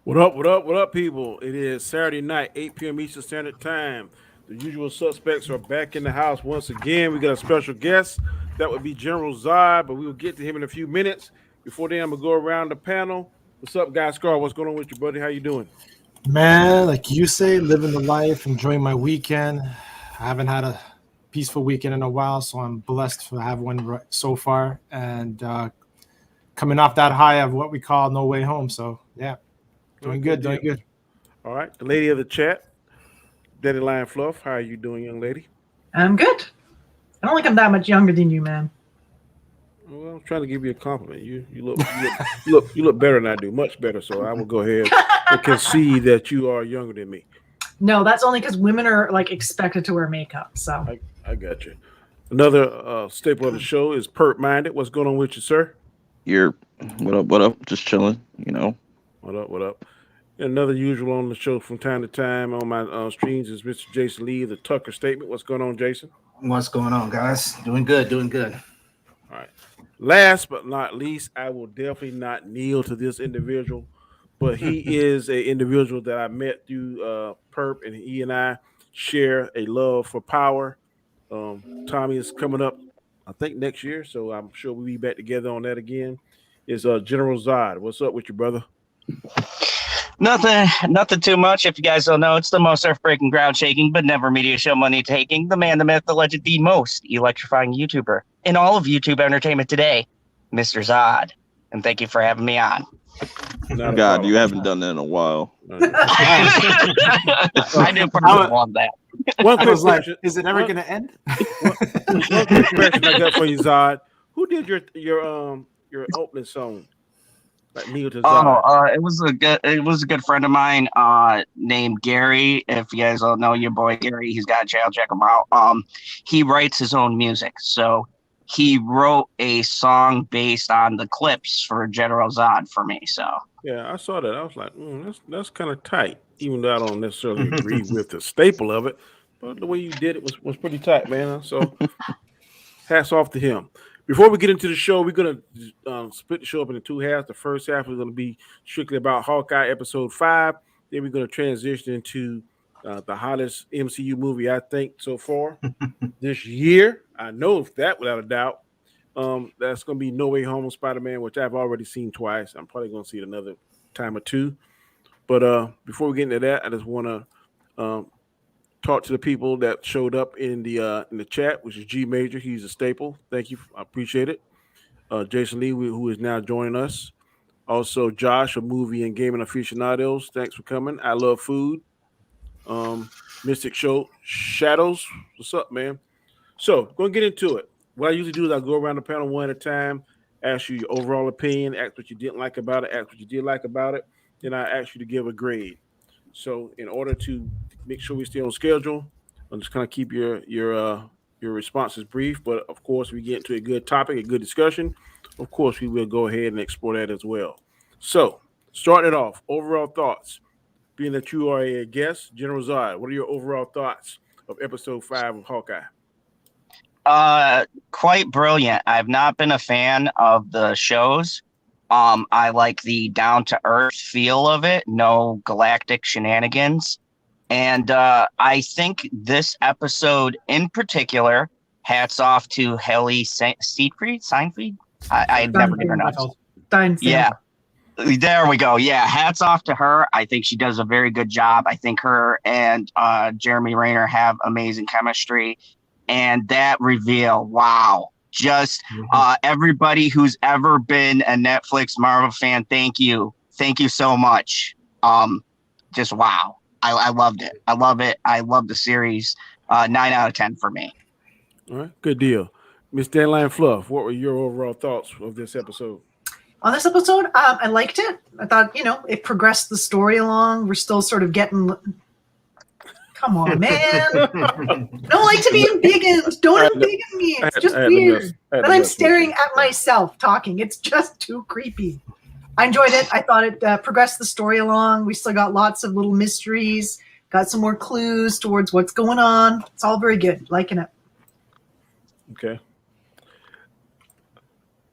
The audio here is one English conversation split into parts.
What up, people? It is Saturday night, 8 p.m. Eastern Standard Time. The usual suspects are back in the house once again. We got a special guest. That would be General Zod, but we will get to him in a few minutes. Before then, I'm going to go around the panel. What's up, guys? Scar, what's going on with you, buddy? How you doing? Man, like you say, living the life, enjoying my weekend. I haven't had a peaceful weekend in a while, so I'm blessed to have one so far. And coming off that high of what we call no way home. So, yeah, doing good, doing good. All right. The lady of the chat, Dandelion Fluff. How are you doing, young lady? I'm good. I don't think I'm that much younger than you, man. Well, I'm trying to give you a compliment. You look better than I do, much better. So I will go ahead and concede that you are younger than me. No, that's only because women are like expected to wear makeup. So I got you. Another staple of the show is Perp Minded. What's going on with you, sir? You're what up? What up? Just chilling, you know. What up? What up? And another usual on the show from time to time on my streams is Mr. Jason Lee, the Tucker Statement. What's going on, Jason? What's going on, guys? Doing good, doing good. All right. Last but not least, I will definitely not kneel to this individual, but he is an individual that I met through Perp, and he and I share a love for power. Tommy is coming up, I think, next year, so I'm sure we'll be back together on that again. Is General Zod. What's up with you, brother? Nothing too much. If you guys don't know, it's the most earth-breaking, ground-shaking, but never media show money-taking, the man, the myth, the legend, the most electrifying YouTuber in all of YouTube entertainment today, Mr. Zod. And thank you for having me on. God, you haven't done that in a while. I didn't want that. One quick question: is it ever going to end? One quick question I got for you, Zod. Who did your opening song? Like Neil to Zod? It was a good friend of mine named Gary. If you guys don't know your boy Gary, he's got a channel. Check him out. He writes his own music, so he wrote a song based on the clips for General Zod for me. So yeah, I saw that. I was like, that's kind of tight, even though I don't necessarily agree with the staple of it. But the way you did it was pretty tight, man. So hats off to him. Before we get into the show, we're going to split the show up into two halves. The first half is going to be strictly about Hawkeye episode 5. Then we're going to transition into the hottest MCU movie, I think, so far this year. I know that without a doubt. That's going to be No Way Home Spiderman, which I've already seen twice. I'm probably going to see it another time or two. But before we get into that, I just want to talk to the people that showed up in the chat, which is G Major. He's a staple. Thank you. I appreciate it. Jason Lee, who is now joining us. Also, Josh, a movie and gaming aficionados. Thanks for coming. I love food. Mystic Show Shadows. What's up, man? So, going to get into it. What I usually do is I go around the panel one at a time, ask you your overall opinion, ask what you didn't like about it, ask what you did like about it, then I ask you to give a grade. So, in order to make sure we stay on schedule, I'm just kind of keep your responses brief. But of course, we get into a good topic, a good discussion. Of course, we will go ahead and explore that as well. So, starting it off, overall thoughts. Being that you are a guest, General Zod, what are your overall thoughts of episode 5 of Hawkeye? Quite brilliant. I've not been a fan of the shows. I like the down-to-earth feel of it, no galactic shenanigans. And I think this episode in particular, hats off to Haley Steinfried? I never get her names. Yeah, there we go. Yeah, hats off to her. I think she does a very good job. I think her and Jeremy Renner have amazing chemistry. And that reveal, wow. Just everybody who's ever been a Netflix Marvel fan, thank you. Thank you so much. Just wow. I loved it. I love it. I love the series. 9 out of 10 for me. All right, good deal. Miss Dandelion Fluff, what were your overall thoughts of this episode? on this episode, I liked it. I thought, it progressed the story along. We're still sort of getting... Come on, man. I don't like to be embiggened. Don't embiggen me. It's just weird. But I'm staring at myself talking. It's just too creepy. I enjoyed it. I thought it progressed the story along. We still got lots of little mysteries, got some more clues towards what's going on. It's all very good. Liking it. Okay.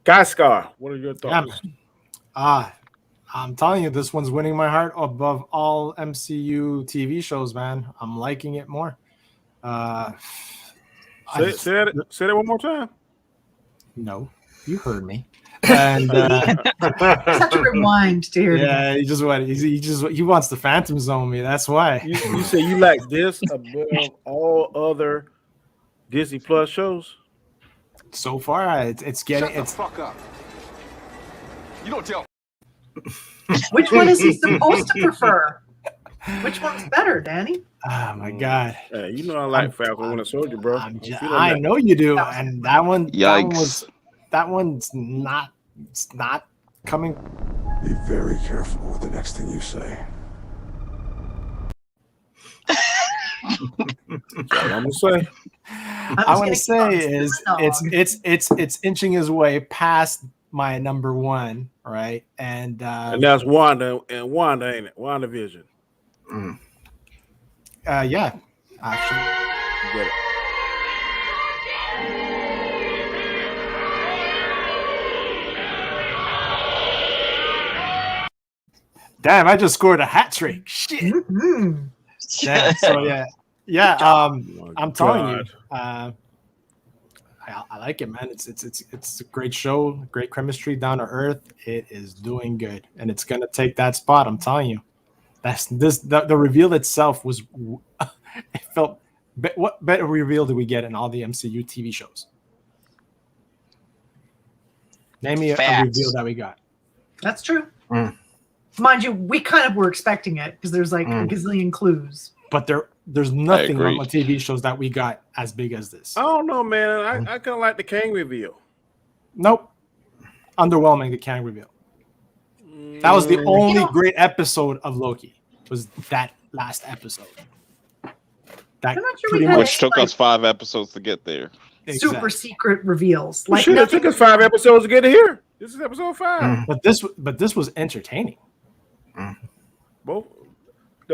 Guy Scar, what are your thoughts? I I'm telling you, this one's winning my heart above all MCU TV shows, man. I'm liking it more. Say that one more time. No, you heard me. And Just have to rewind to hear it again. yeah, he wants the Phantom Zone me. That's why. You say you like this above all other Disney Plus shows? So far, it's getting Shut the fuck up. You don't tell. Which one is he supposed to prefer? Which one's better, Danny? Oh my god! Hey, you know I like Falcon Winter Soldier, bro. I know you do, and that one. Yikes. That one's not. It's not coming. Be very careful with the next thing you say. That's all I'm gonna say. I want to say is it's inching his way past my number one, right? And that's Wanda, ain't it? WandaVision. yeah, actually. Get it. Damn, I just scored a hat trick. Shit. Mm-hmm. Damn, so yeah. I'm telling you, I like it, man. It's a great show, great chemistry, down to earth. It is doing good, and it's gonna take that spot. I'm telling you. The reveal itself was. It felt. What better reveal did we get in all the MCU TV shows? Name me a reveal that we got. That's true. Mind you, we kind of were expecting it because there's like a gazillion clues. But there's nothing on the TV shows that we got as big as this. I don't know, man. I kind of like the Kang reveal. Nope. Underwhelming, the Kang reveal. That was the only great episode of Loki. Was that last episode? That pretty much Which took us 5 episodes to get there. Super secret reveals. Like it took us 5 episodes to get here. This is episode 5. But this was entertaining. Both.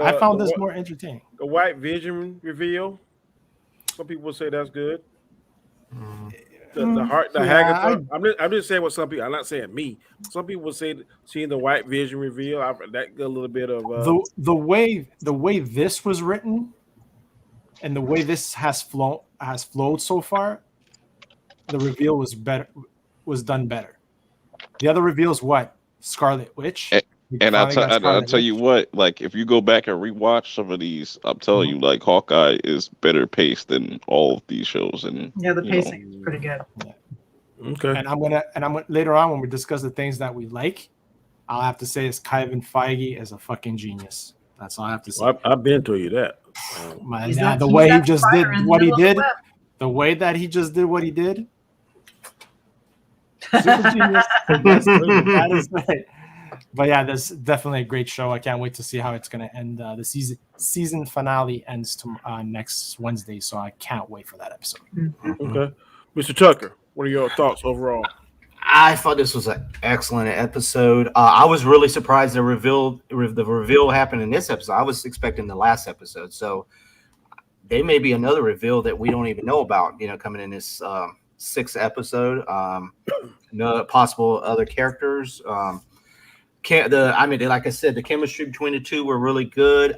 I found this more entertaining. The White Vision reveal. Some people say that's good. The heart, the Hagatha. I'm just saying what some people. I'm not saying me. Some people say seeing the White Vision reveal. That got a little bit of the way this was written, and the way this has flowed so far. The reveal was done better. The other reveal is what? Scarlet Witch. And I'll tell you what, like if you go back and rewatch some of these, I'm telling you, like Hawkeye is better paced than all of these shows. And the pacing is pretty good. Yeah. Okay. And I'm gonna later on when we discuss the things that we like, I'll have to say is Kevin Feige is a fucking genius. That's all I have to say. Well, I've been to you that. The way he just did what he did, the way that he just did what he did. Super genius. That is right. But yeah, this is definitely a great show. I can't wait to see how it's going to end. The season finale ends next Wednesday, so I can't wait for that episode. Okay, Mr. Tucker, what are your thoughts overall? I thought this was an excellent episode. I was really surprised the reveal happened in this episode. I was expecting the last episode, so there may be another reveal that we don't even know about. Coming in this 6th episode. No possible other characters. Like I said, the chemistry between the two were really good.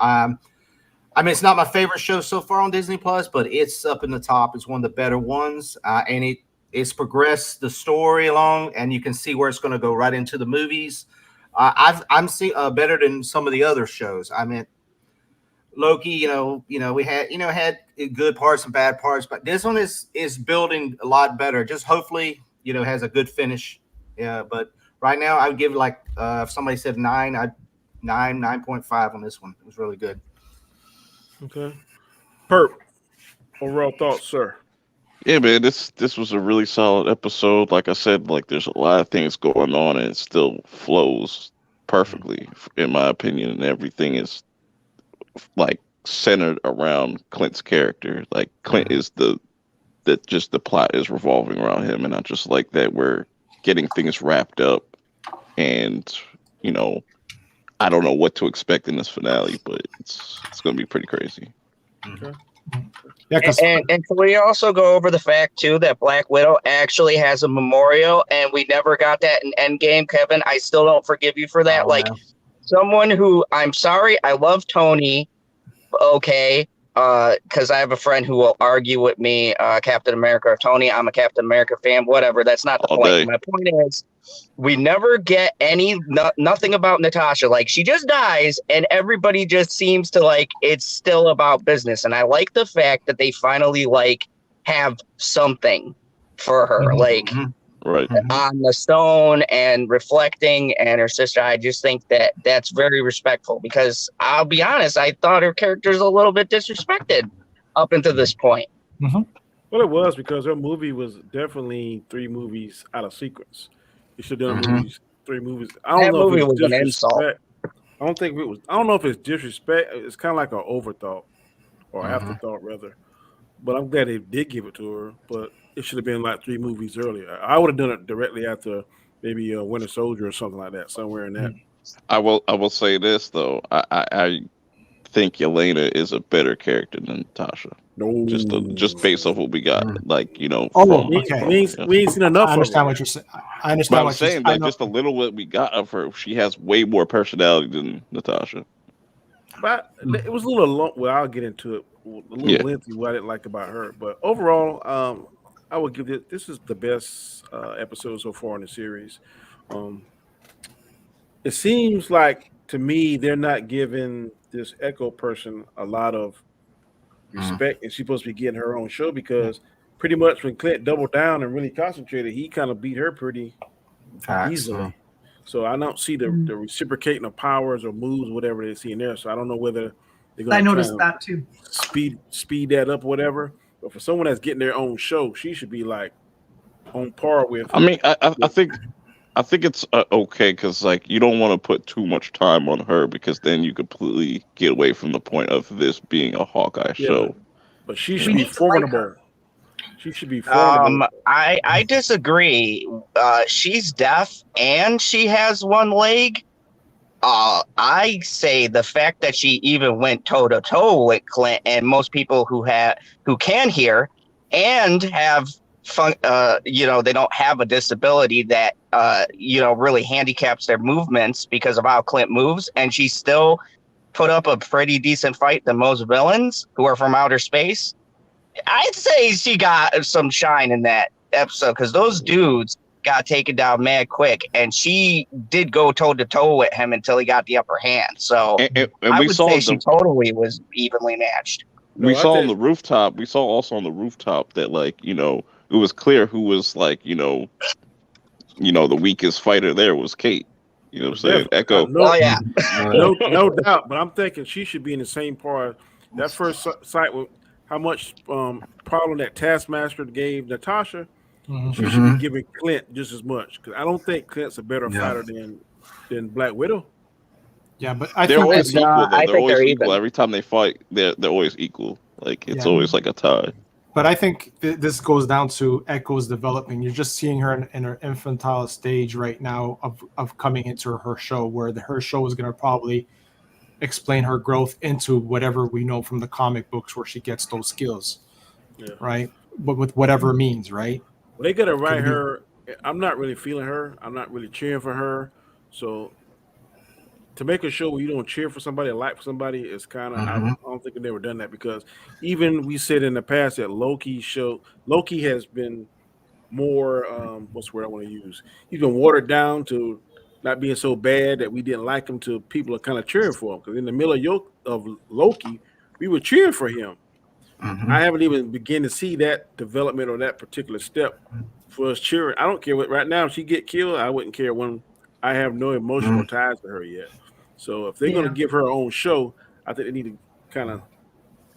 It's not my favorite show so far on Disney Plus, but it's up in the top. It's one of the better ones, and it's progressed the story along, and you can see where it's going to go right into the movies. I'm seeing better than some of the other shows. Loki, we had good parts and bad parts, but this one is building a lot better. Just hopefully, has a good finish. Yeah, but. Right now, I would give if somebody said 9, 9.5 on this one. It was really good. Okay. Perp, overall thoughts, sir? Yeah, man, this was a really solid episode. Like I said, like there's a lot of things going on, and it still flows perfectly, in my opinion. And everything is like centered around Clint's character. Like Clint is the plot is revolving around him, and I just like that we're getting things wrapped up. And I don't know what to expect in this finale, but it's going to be pretty crazy. Okay. Yeah, because And can we also go over the fact too that Black Widow actually has a memorial, and we never got that in Endgame, Kevin. I still don't forgive you for that. Oh, Like man. someone who, I'm sorry, I love Tony. Okay, because I have a friend who will argue with me, Captain America or Tony. I'm a Captain America fan. Whatever. That's not the All point. day. My point is, we never get nothing about Natasha. Like she just dies, and everybody just seems to like it's still about business. And I like the fact that they finally like have something for her, like Mhm. Right. on the stone and reflecting, and her sister. I just think that that's very respectful because I'll be honest, I thought her character's a little bit disrespected up until this point. Well, it was because her movie was definitely 3 movies out of sequence. You should have done Mhm. 3 movies. I don't That know movie if it's was an insult. disrespect. I don't think it was. I don't know if it's disrespect. It's kind of like an overthought or afterthought rather. But I'm glad they did give it to her. But it should have been like 3 movies earlier. I would have done it directly after maybe Winter Soldier or something like that, somewhere in that. I will say this though. I think Yelena is a better character than Natasha. No, Just based off what we got, like Oh, from okay. we ain't seen enough. I understand of what you're saying. I understand But I'm what you're saying I that know- just a little what we got of her, she has way more personality than Natasha. But it was a little long. Well, I'll get into it. A little lengthy. What I didn't like about her, but overall, I would give it. This is the best episode so far in the series. It seems like to me they're not giving this Echo person a lot of respect, and she's supposed to be getting her own show because pretty much when Clint doubled down and really concentrated, he kind of beat her pretty Facts. easily. So I don't see the reciprocating of powers or moves, whatever they see in there. So I don't know whether they're going I to noticed that too. speed that up or whatever. But for someone that's getting their own show, she should be like on par with. I mean, I think it's okay because like you don't want to put too much time on her because then you completely get away from the point of this being a Hawkeye show. But she We should be need to like formidable. her. She should be formidable. I disagree. She's deaf and she has one leg. I say the fact that she even went toe to toe with Clint and most people who can hear and have they don't have a disability that really handicaps their movements because of how Clint moves, and she still put up a pretty decent fight than most villains who are from outer space. I'd say she got some shine in that episode because those dudes got taken down mad quick, and she did go toe to toe with him until he got the upper hand. So And I we would saw say she totally was evenly matched. we No, I saw on think- the rooftop. We saw also on the rooftop that it was clear who was the weakest fighter there was Kate. You know what I'm saying? Echo. Oh yeah, no doubt. But I'm thinking she should be in the same part. That first sight with how much problem that Taskmaster gave Natasha, she should be giving Clint just as much because I don't think Clint's a better fighter than Black Widow. Yeah, but I They're think always No, equal. Though. I They're think always they're equal. even. Every time they fight, they're always equal. Like it's Yeah. always like a tie. But I think this goes down to Echo's developing. You're just seeing her in her infantile stage right now of coming into her show, where her show is going to probably explain her growth into whatever we know from the comic books where she gets those skills, right? But with whatever means, right? Well, they got to write Could be. her. I'm not really feeling her. I'm not really cheering for her. So to make a show where you don't cheer for somebody or like for somebody is kind of I don't think they've never done that because even we said in the past that Loki has been more what's the word I want to use? He's been watered down to not being so bad that we didn't like him to people are kind of cheering for him because in the middle of Loki we were cheering for him. I haven't even begun to see that development or that particular step for us cheering. I don't care what right now if she get killed, I wouldn't care when I have no emotional ties to her yet. So if they're going to give her own show, I think they need to kind of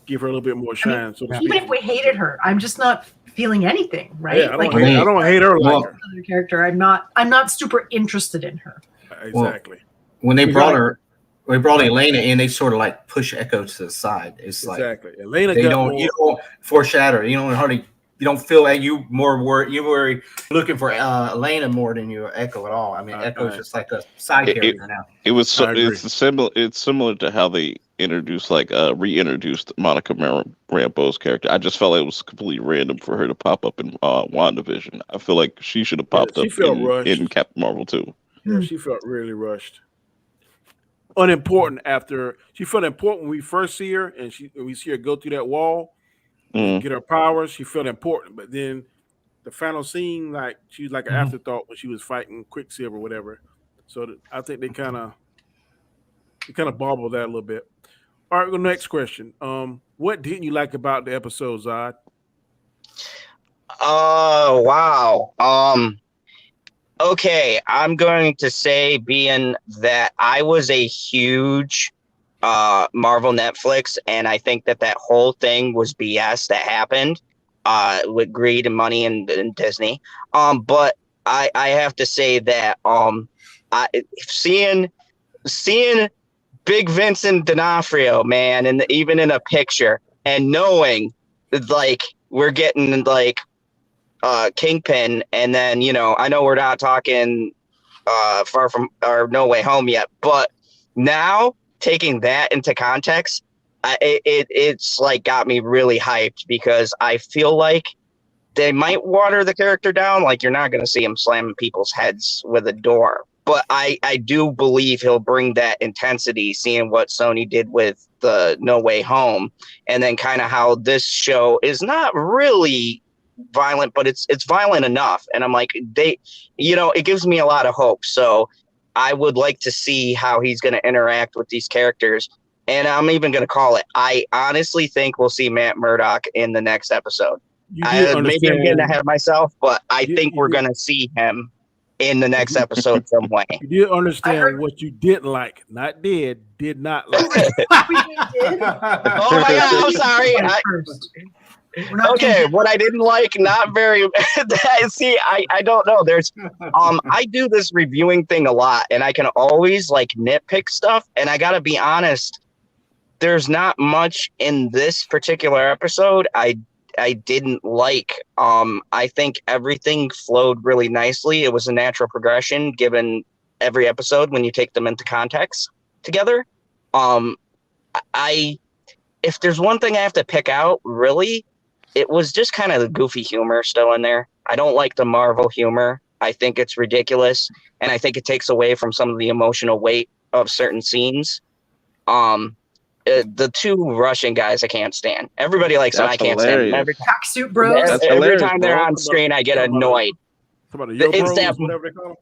give her a little bit more shine. So to Even speak. if we hated her, I'm just not feeling anything, right? Yeah, I don't hate her like her. Other character, I'm not super interested in her. Exactly. When they brought Elena in, they sort of like push Echo to the side. It's Exactly. like Elena they got don't more, you don't foreshadow. You don't feel like you were looking for Elena more than you Echo at all. I mean, Echo's just like a side character now. It was I agree. it's similar to how they reintroduced Monica Rambeau's character. I just felt it was completely random for her to pop up in WandaVision. I feel like she should have popped she up felt in rushed. Captain Marvel too. Yeah, she felt really rushed. Unimportant after she felt important when we first see her, and we see her go through that wall and get her powers. She felt important, but then the final scene, like she was like an afterthought when she was fighting Quicksilver or whatever. So I think they kind of bobbled that a little bit. All right, go next question. What didn't you like about the episode, Zod? Oh wow. Okay, I'm going to say, being that I was a huge Marvel Netflix, and I think that whole thing was BS that happened with greed and money and Disney. But I have to say that seeing Big Vincent D'Onofrio, man, and even in a picture, and knowing like we're getting like Kingpin, and then I know we're not talking Far From or No Way Home yet, but now taking that into context, it's like got me really hyped, because I feel like they might water the character down. Like, you're not going to see him slamming people's heads with a door, but I do believe he'll bring that intensity, seeing what Sony did with the No Way Home, and then kind of how this show is not really violent, but it's violent enough. And I'm like, it gives me a lot of hope. So I would like to see how he's going to interact with these characters. And I'm even going to call it, I honestly think we'll see Matt Murdock in the next episode. Maybe I'm getting ahead of myself, but I think we're going to see him in the next episode some way. You did understand what you didn't like, not did not like. We did. Oh my God, I'm sorry. Okay, what I didn't like, not very. See, I don't know. There's, I do this reviewing thing a lot, and I can always like nitpick stuff. And I gotta be honest, there's not much in this particular episode I didn't like. I think everything flowed really nicely. It was a natural progression given every episode when you take them into context together. If there's one thing I have to pick out, really, it was just kind of the goofy humor still in there. I don't like the Marvel humor. I think it's ridiculous, and I think it takes away from some of the emotional weight of certain scenes. The two Russian guys I can't stand. Everybody likes them. I can't stand them. Every Tracksuit bros. Every time they're on screen, I get annoyed. It's that, whatever they call them.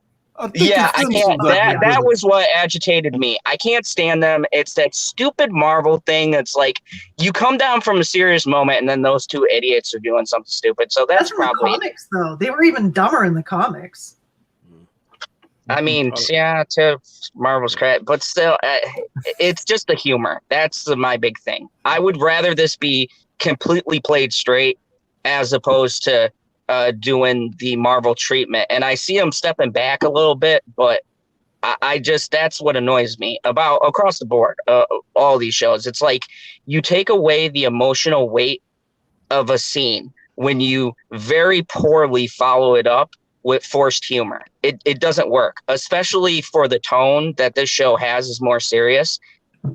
Yeah, I can't. That was what agitated me. I can't stand them. It's that stupid Marvel thing that's like, you come down from a serious moment, and then those two idiots are doing something stupid. So that's probably the comics, though. They were even dumber in the comics. I mean, yeah, to Marvel's credit, but still, it's just the humor. That's my big thing. I would rather this be completely played straight as opposed to doing the Marvel treatment. And I see them stepping back a little bit, but I just, that's what annoys me about across the board, all these shows. It's like you take away the emotional weight of a scene when you very poorly follow it up with forced humor. It doesn't work, especially for the tone that this show has is more serious.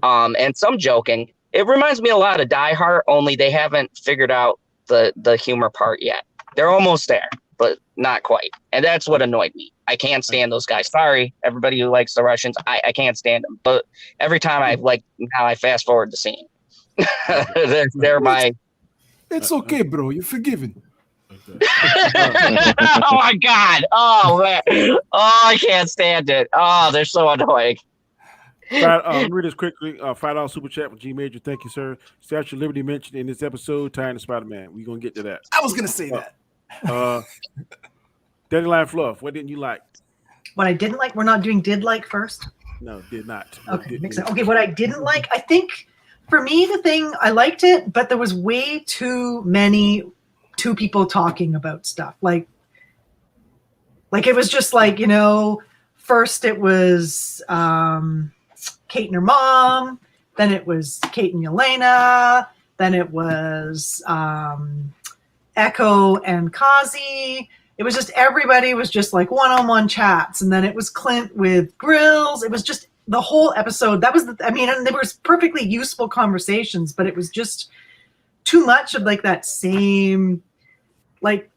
And some joking. It reminds me a lot of Die Hard, only they haven't figured out the humor part yet. They're almost there, but not quite. And that's what annoyed me. I can't stand those guys. Sorry, everybody who likes the Russians. I can't stand them. But every time I fast forward the scene. they're my... It's okay, bro. You're forgiven. Oh my God! Oh man! Oh, I can't stand it! Oh, they're so annoying. Let me read this quickly. $5 super chat from G Major. Thank you, sir. Statue of Liberty mentioned in this episode, tying to Spider-Man. We're gonna get to that. I was gonna say that. Dandelion Fluff. What didn't you like? What I didn't like. We're not doing did like first. No, did not. Okay, makes sense. Okay, what I didn't like. I think for me, the thing I liked it, but there was way too many two people talking about stuff. Like it was just like, first it was Kate and her mom, then it was Kate and Yelena, then it was Echo and Kazi. It was just everybody was just like one-on-one chats, and then it was Clint with Grills. It was just the whole episode, that was, and there was perfectly useful conversations, but it was just too much of like that same, like,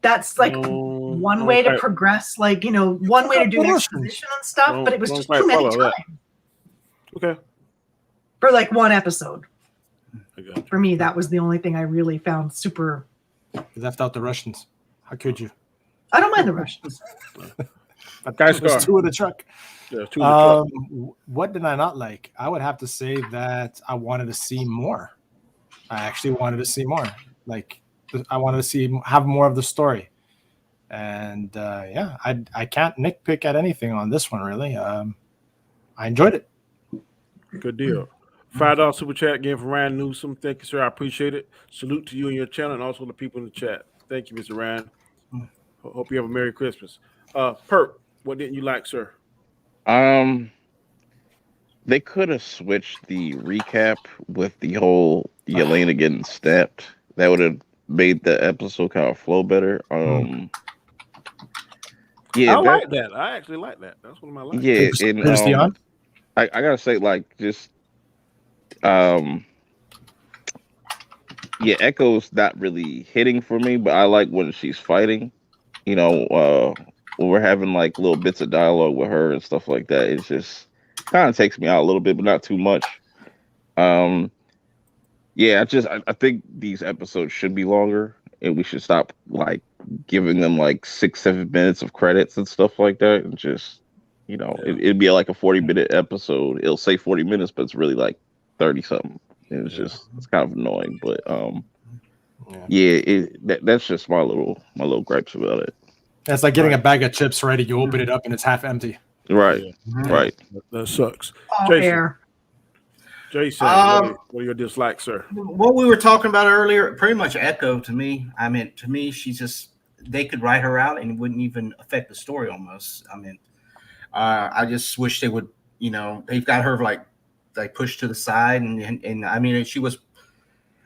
that's like one way to progress, like, one way to do exposition and stuff, but it was just too many times. Okay. For like one episode. For me, that was the only thing I really found super. You left out the Russians. How could you? I don't mind the Russians. There's two in the truck. Yeah, two in the truck. What did I not like? I would have to say that I wanted to see more. I actually wanted to see more. Like, I wanted to have more of the story. And I can't nitpick at anything on this one, really. I enjoyed it. Good deal. $5 super chat again from Ryan Newsom. Thank you, sir. I appreciate it. Salute to you and your channel, and also the people in the chat. Thank you, Mr. Ryan. Hope you have a Merry Christmas. Perp, what didn't you like, sir? They could have switched the recap with the whole Yelena getting snapped. That would have made the episode kind of flow better. Yeah, I like that. I actually like that. That's one of my likes. Yeah, and I gotta say, like, just Echo's not really hitting for me, but I like when she's fighting. When we're having like little bits of dialogue with her and stuff like that, it just kind of takes me out a little bit, but not too much. I think these episodes should be longer, and we should stop like giving them like 6-7 minutes of credits and stuff like that, and just it'd be like a 40-minute episode. It'll say 40 minutes, but it's really like 30 something. And it's kind of annoying, but that's just my little gripes about it. It's like getting a bag of chips ready. You open it up and it's half empty. Right, right. That sucks. Jason, what are your dislikes, sir? What we were talking about earlier, pretty much Echo to me. I mean, to me, they could write her out and it wouldn't even affect the story almost. I mean, I just wish they would, they've got her like pushed to the side, and I mean,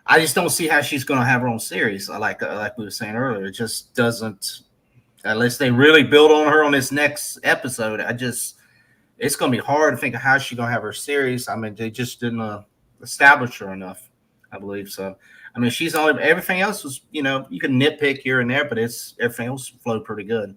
I just don't see how she's going to have her own series. Like we were saying earlier, it just doesn't, unless they really build on her on this next episode. It's going to be hard to think of how she's going to have her series. I mean, they just didn't establish her enough, I believe. So, I mean, everything else was, you can nitpick here and there, but everything else flowed pretty good.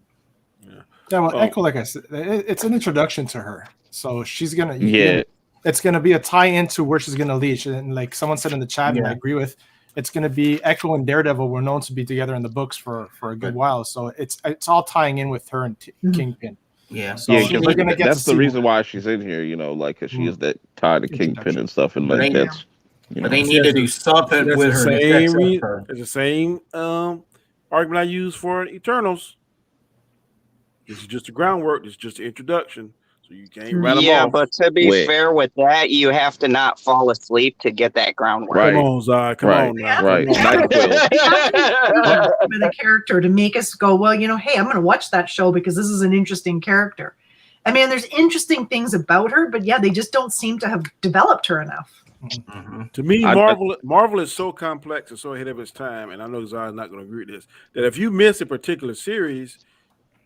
Yeah, well, Echo, like I said, it's an introduction to her. So she's going to, it's going to be a tie-in to where she's going to lead. And like someone said in the chat, and I agree with, it's going to be Echo and Daredevil were known to be together in the books for a good while. So it's all tying in with her and Kingpin. Yeah, so that's the reason why she's in here, like, because she is that tied to Kingpin and stuff, and like that's. But they need to do something with her. It's the same argument I use for Eternals. This is just the groundwork. This is just the introduction, so you can't write them off. Yeah, but to be fair with that, you have to not fall asleep to get that groundwork. Come on, Zai. Come on now. Right. With a character to make us go, well, hey, I'm going to watch that show because this is an interesting character. I mean, there's interesting things about her, but they just don't seem to have developed her enough. Mm-hmm. To me, Marvel is so complex and so ahead of its time, and I know Zai is not going to agree with this, that if you miss a particular series,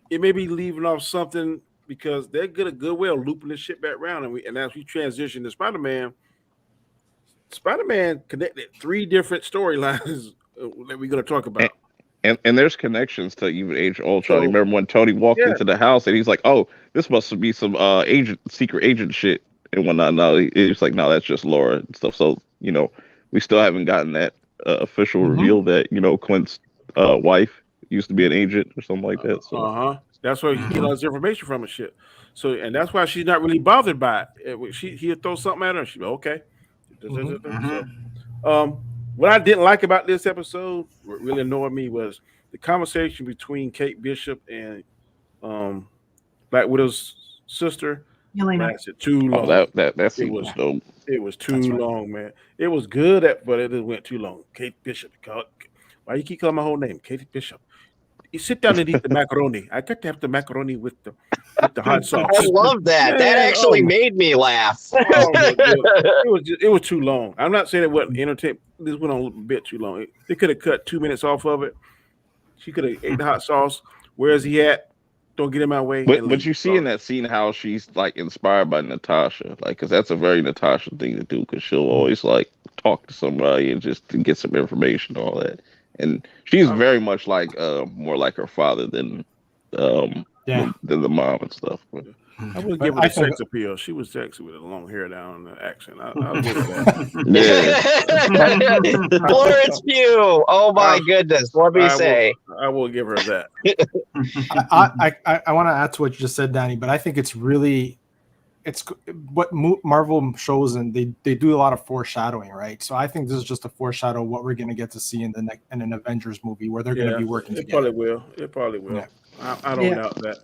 it may be leaving off something because they're good at goodwill looping this shit back around, and as we transition to Spider-Man connected 3 different storylines that we're going to talk about. And there's connections to even Age of Ultron. You remember when Tony walked into the house and he's like, "Oh, this must be some secret agent shit and whatnot." No, it's like, no, that's just Laura and stuff. So we still haven't gotten that official reveal that Clint's wife used to be an agent or something like that. So that's where he get all his information from and shit. So, and that's why she's not really bothered by it. He'll throw something at her and she'll be okay. So, what I didn't like about this episode, what really annoyed me, was the conversation between Kate Bishop and Black Widow's sister. Lasted too long. That scene was dope. It was too long, man. It was good, but it went too long. Kate Bishop. Why you keep calling my whole name? Kate Bishop. You sit down and eat the macaroni. I got to have the macaroni with the hot sauce. I love that. That actually made me laugh. It was too long. I'm not saying it wasn't entertaining. This went on a bit too long. They could have cut 2 minutes off of it. She could have ate the hot sauce. Where's he at? don't get in my way. But and but leave. you see in that scene how she's like inspired by Natasha, like because that's a very Natasha thing to do because she'll always like talk to somebody and just to get some information and all that. And she's very much like more like her father um than the mom and stuff. But, I wouldn't But give her I the think sex appeal. She was sexy with the long hair down and the accent. I'll give her that. Florence Pugh. Oh my goodness. Let me say. I will give her that. I want to add to what you just said, Danny, but I think it's what Marvel shows, and they do a lot of foreshadowing, right? So I think this is just a foreshadow of what we're going to get to see in an Avengers movie where they're going to be working together. It probably will. Yeah. I don't doubt that.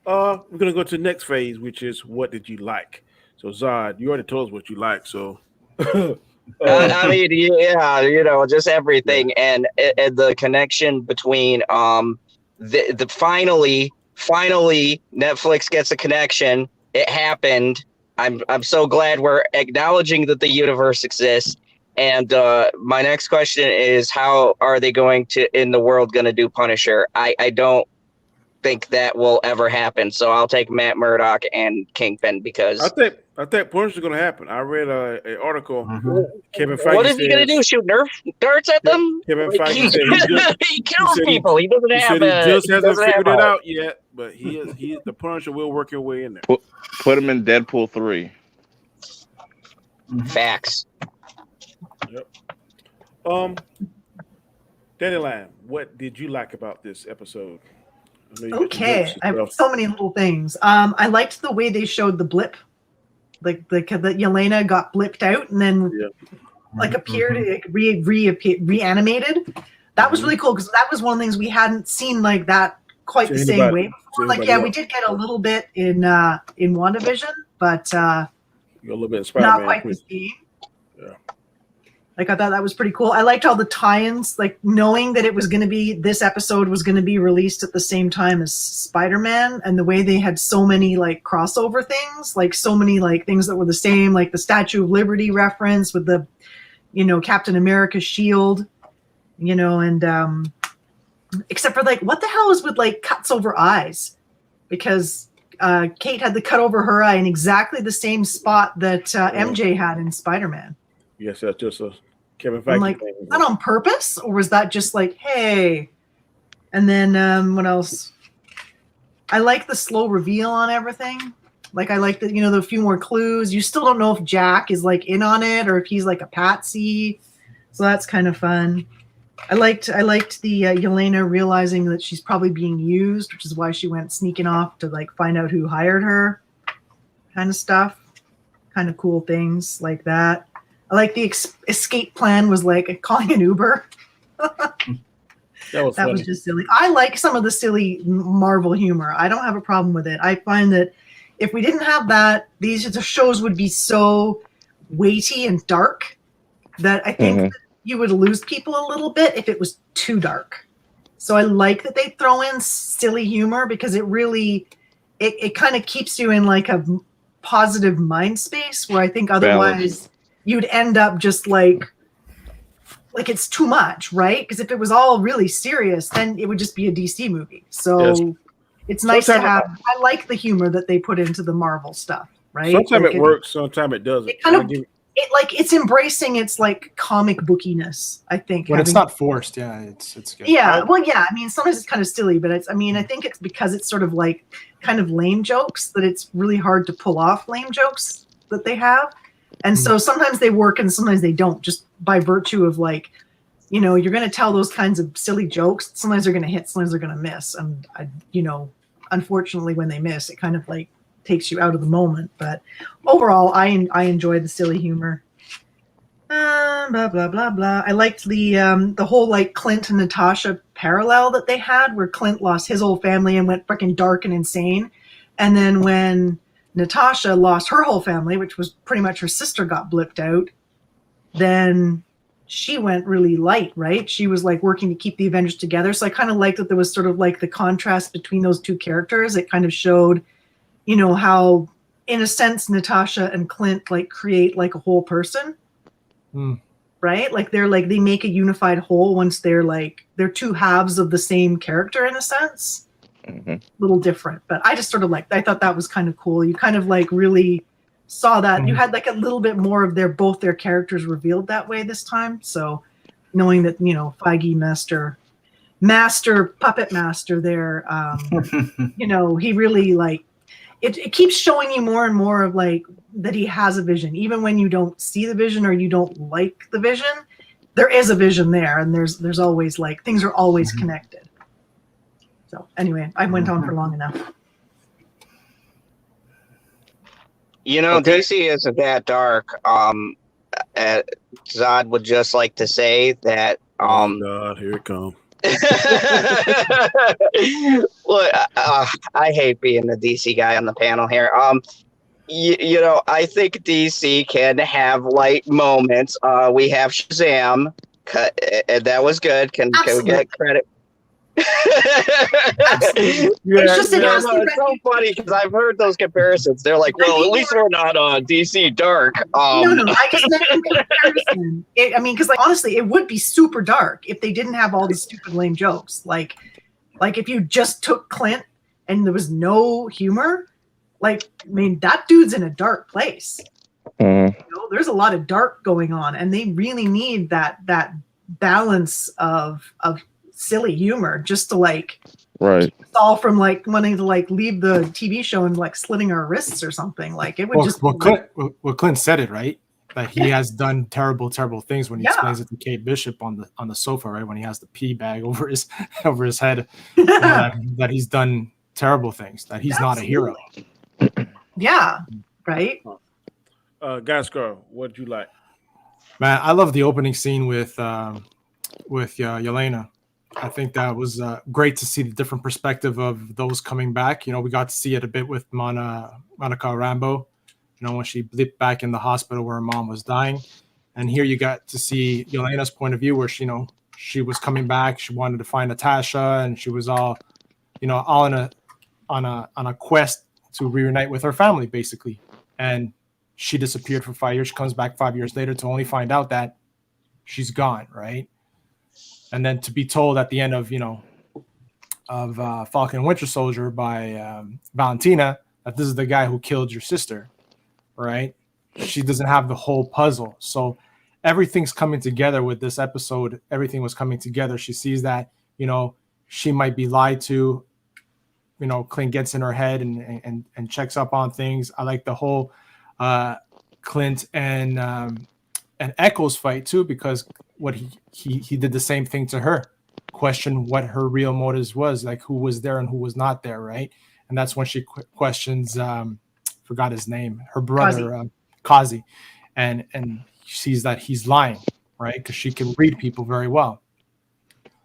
We're gonna go to the next phase, which is what did you like? So Zod, you already told us what you like. So I mean, yeah, just everything, and the connection between the finally Netflix gets a connection. It happened. I'm so glad we're acknowledging that the universe exists. And my next question is, how are they going to do Punisher? I don't think that will ever happen. So I'll take Matt Murdock and Kingpin because I think Punisher's gonna happen. I read an article. Kevin Feige what is he going to do? Shoot darts at them? Kevin Feige said he kills people. He doesn't have he just hasn't figured it a out yet, but he the Punisher will work his way in there. Put him in Deadpool 3. Facts. Yep. Dandelion, what did you like about this episode? Okay, I have so many little things. I liked the way they showed the blip, like that Yelena got blipped out and then appeared, reanimated. That was really cool because that was one of the things we hadn't seen like that quite the same way before. Like, we did get a little bit in WandaVision, but a little bit of Spiderman, not quite the same. Yeah. Like, I thought that was pretty cool. I liked all the tie-ins, like knowing that this episode was going to be released at the same time as Spider-Man, and the way they had so many like crossover things, like so many like things that were the same, like the Statue of Liberty reference with the, Captain America's shield, and except for like, what the hell is with like cuts over eyes? Because Kate had the cut over her eye in exactly the same spot that MJ had in Spider-Man. Yes, that's just a Kevin Feige I'm like, thing. was that on purpose, or was that just like, hey? And then what else? I like the slow reveal on everything. Like, I like that, the few more clues. You still don't know if Jack is like in on it or if he's like a patsy. So that's kind of fun. I liked the Yelena realizing that she's probably being used, which is why she went sneaking off to like find out who hired her, kind of stuff. Kind of cool things like that. I like the escape plan was like calling an Uber. That was just silly. I like some of the silly Marvel humor. I don't have a problem with it. I find that if we didn't have that, these shows would be so weighty and dark that I think that you would lose people a little bit if it was too dark. So I like that they throw in silly humor because it really, it kind of keeps you in like a positive mind space where I think otherwise you'd end up just like it's too much, right? Because if it was all really serious, then it would just be a DC movie. So it's nice to have. I like the humor that they put into the Marvel stuff, right? Sometimes it works, sometimes it doesn't. It kind of it's embracing its like comic bookiness. I think when it's not forced, it's good. Yeah, well, yeah. I mean, sometimes it's kind of silly, but it's. I mean, I think it's because it's sort of like kind of lame jokes that it's really hard to pull off lame jokes that they have. And so sometimes they work and sometimes they don't, just by virtue of like, you're going to tell those kinds of silly jokes. Sometimes they're going to hit, sometimes they're going to miss. And, unfortunately, when they miss, it kind of like takes you out of the moment. But overall, I enjoy the silly humor. Blah, blah, blah, blah. I liked the whole like Clint and Natasha parallel that they had where Clint lost his whole family and went freaking dark and insane. And then when Natasha lost her whole family, which was pretty much her sister got blipped out, then she went really light, right? She was like working to keep the Avengers together. So I kind of liked that there was sort of like the contrast between those two characters. It kind of showed, how in a sense, Natasha and Clint like create like a whole person, right? Like they make a unified whole once they're two halves of the same character in a sense. little different. But I just sort of I thought that was kind of cool. You kind of like really saw that you had like a little bit more of both their characters revealed that way this time. So knowing that, Feige puppet master there, he really it keeps showing you more and more of that he has a vision, even when you don't see the vision or you don't like the vision. There is a vision there, and there's always things are always connected. So anyway, I went on for long enough. DC isn't that dark. Zod would just like to say that. Oh God, here it comes. Look, I hate being the DC guy on the panel here. I think DC can have light moments. We have Shazam, and that was good. Can we get credit? It's so funny because I've heard those comparisons. They're like, well, at least we're not DC dark. No, I just meant in comparison. Because honestly, it would be super dark if they didn't have all these stupid lame jokes. Like if you just took Clint and there was no humor, that dude's in a dark place. There's a lot of dark going on, and they really need that balance of silly humor just to right all from wanting to leave the TV show and slitting our wrists or something. It would Clint said it right, that he has done terrible things when he explains it to Kate Bishop on the sofa, right, when he has the pee bag over his head, that he's done terrible things, that he's not a hero. Yeah, right. Gascar, what'd you like? Man, I love the opening scene with Yelena. I think that was great to see the different perspective of those coming back. We got to see it a bit with Monica Rambeau, when she blipped back in the hospital where her mom was dying. And here you got to see Yelena's point of view where she was coming back. She wanted to find Natasha, and she was all on a quest to reunite with her family, basically. And she disappeared for 5 years. She comes back 5 years later to only find out that she's gone, right? And then to be told at the end of Falcon and Winter Soldier by Valentina that this is the guy who killed your sister, right? She doesn't have the whole puzzle. So everything's coming together with this episode. Everything was coming together. She sees that, she might be lied to. Clint gets in her head and checks up on things. I like the whole Clint and Echo's fight too, because what he did the same thing to her, question what her real motives was, who was there and who was not there, right? And that's when she questions forgot his name, her brother Kazi, and sees that he's lying, right? Because she can read people very well.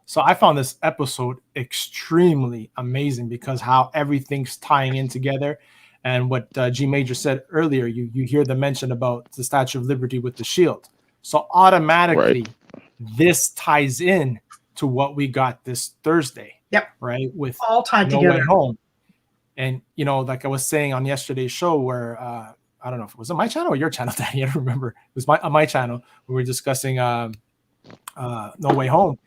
So I found this episode extremely amazing because how everything's tying in together. And what G Major said earlier, you hear the mention about the Statue of Liberty with the shield. So automatically, this ties in to what we got this Thursday. Yep. Right? With all tied No together. Way Home. And, like I was saying on yesterday's show where, I don't know if it was on my channel or your channel, Danny, I don't remember. It was on my channel. We were discussing No Way Home.